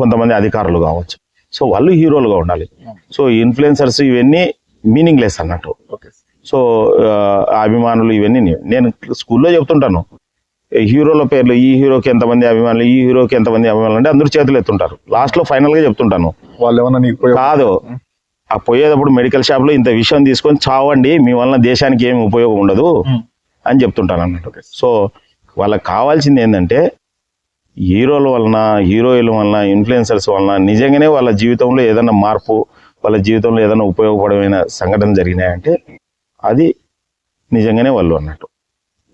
కొంతమంది అధికారులు కావచ్చు. సో వాళ్ళు హీరోలుగా ఉండాలి. సో ఇన్ఫ్లుయెన్సర్స్ ఇవన్నీ మీనింగ్లెస్ అన్నట్టు. సో అభిమానులు ఇవన్నీ నేను స్కూల్లో చెప్తుంటాను, హీరోల పేర్లు, ఈ హీరోకి ఎంతమంది అభిమానులు, ఈ హీరోకి ఎంతమంది అభిమానులు అంటే అందరూ చేతులు ఎత్తుంటారు. లాస్ట్ లో ఫైనల్ గా చెప్తుంటాను, వాళ్ళు ఏమన్నా కాదు, ఆ పోయేటప్పుడు మెడికల్ షాప్ లో ఇంత విషయం తీసుకొని చావండి, మీ వలన దేశానికి ఏమి ఉపయోగం ఉండదు అని చెప్తుంటాను అన్నట్టు. సో వాళ్ళకి కావాల్సింది ఏంటంటే హీరోల వలన, హీరోయిన్ల వలన, ఇన్ఫ్లుయెన్సర్స్ వలన నిజంగానే వాళ్ళ జీవితంలో ఏదైనా మార్పు, వాళ్ళ జీవితంలో ఏదైనా ఉపయోగపడమైన సంఘటన జరిగినాయంటే అది నిజంగానే వాళ్ళు అన్నట్టు.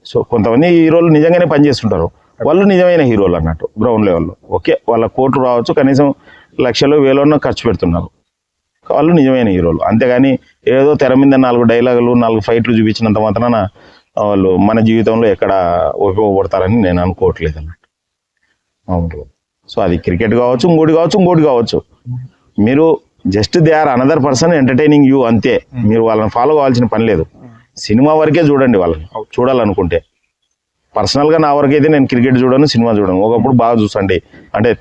సో కొంతమంది హీరోలు నిజంగానే పనిచేస్తుంటారు, వాళ్ళు నిజమైన హీరోలు అన్నట్టు గ్రౌండ్ లెవెల్లో. ఓకే, వాళ్ళ కోట్లు రావచ్చు, కనీసం లక్షలు వేలన్నా ఖర్చు పెడుతున్నారు, వాళ్ళు నిజమైన హీరోలు. అంతేగాని ఏదో తెర మీద 4 డైలాగులు 4 ఫైట్లు చూపించినంత మాత్రాన వాళ్ళు మన జీవితంలో ఎక్కడ ఉపయోగపడతారని నేను అనుకోవట్లేదు అన్నట్టు. అవును. సో అది క్రికెట్ కావచ్చు, ఇంకోటి కావచ్చు, మీరు just they are another person entertaining you, అంతే. మీరు వాళ్ళని ఫాలో కావాల్సిన పని లేదు. సినిమా వరకే చూడండి వాళ్ళని చూడాలనుకుంటే. పర్సనల్గా నా వరకైతే నేను క్రికెట్ చూడను, సినిమా చూడను. ఒకప్పుడు బాగా చూసండి, అంటే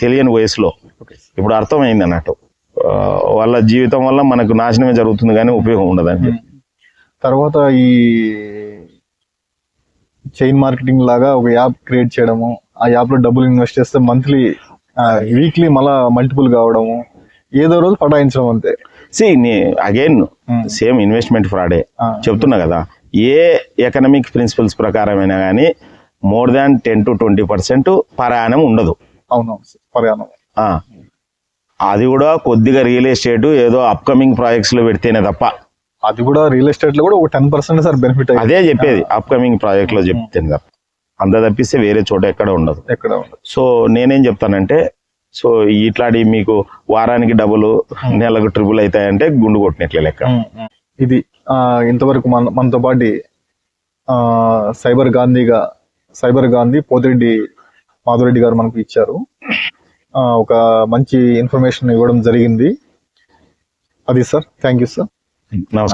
తెలియని వయసులో. ఇప్పుడు అర్థమైంది అన్నట్టు, వాళ్ళ జీవితం వల్ల మనకు నాశనమే జరుగుతుంది కానీ ఉపయోగం ఉండదని. తర్వాత ఈ చైన్ మార్కెటింగ్ లాగా ఒక యాప్ క్రియేట్ చేయడము, ఆ యాప్ లో డబ్బులు ఇన్వెస్ట్ చేస్తే మంత్లీ, వీక్లీ మళ్ళా మల్టిపుల్ కావడము, ఏదో రోజు పటాయించడం అంతే. అగైన్ సేమ్ ఇన్వెస్ట్మెంట్ ఫ్రాడే చెప్తున్నా కదా. ఏ ఎకనామిక్ ప్రిన్సిపల్స్ ప్రకారమైనా కానీ మోర్ దాన్ 10 to 20% పరాయణం ఉండదు. అవును, పరాయణం. అది కూడా కొద్దిగా రియల్ ఎస్టేట్ ఏదో అప్కమింగ్ ప్రాజెక్ట్స్ లో పెడితేనే తప్ప. అది కూడా రియల్ ఎస్టేట్ లో కూడా ఒక 10% సార్ బెనిఫిట్. అదే చెప్పేది, అప్కమింగ్ ప్రాజెక్ట్ లో చెప్తేనే తప్ప, అంత తప్పిస్తే వేరే చోట ఎక్కడ ఉండదు. సో నేనేం చెప్తానంటే, సో ఇట్లాంటి మీకు వారానికి డబ్బులు, నెలకు ట్రిపుల్ అవుతాయంటే గుండు కొట్టినట్లే లెక్క. ఇది ఇంతవరకు మనతో పాటు సైబర్ గాంధీ పోతిరెడ్డి మాధురెడ్డి గారు మనకు ఇచ్చారు. ఒక మంచి ఇన్ఫర్మేషన్ ఇవ్వడం జరిగింది. అది సార్, థ్యాంక్ యూ సార్. నమస్కారం.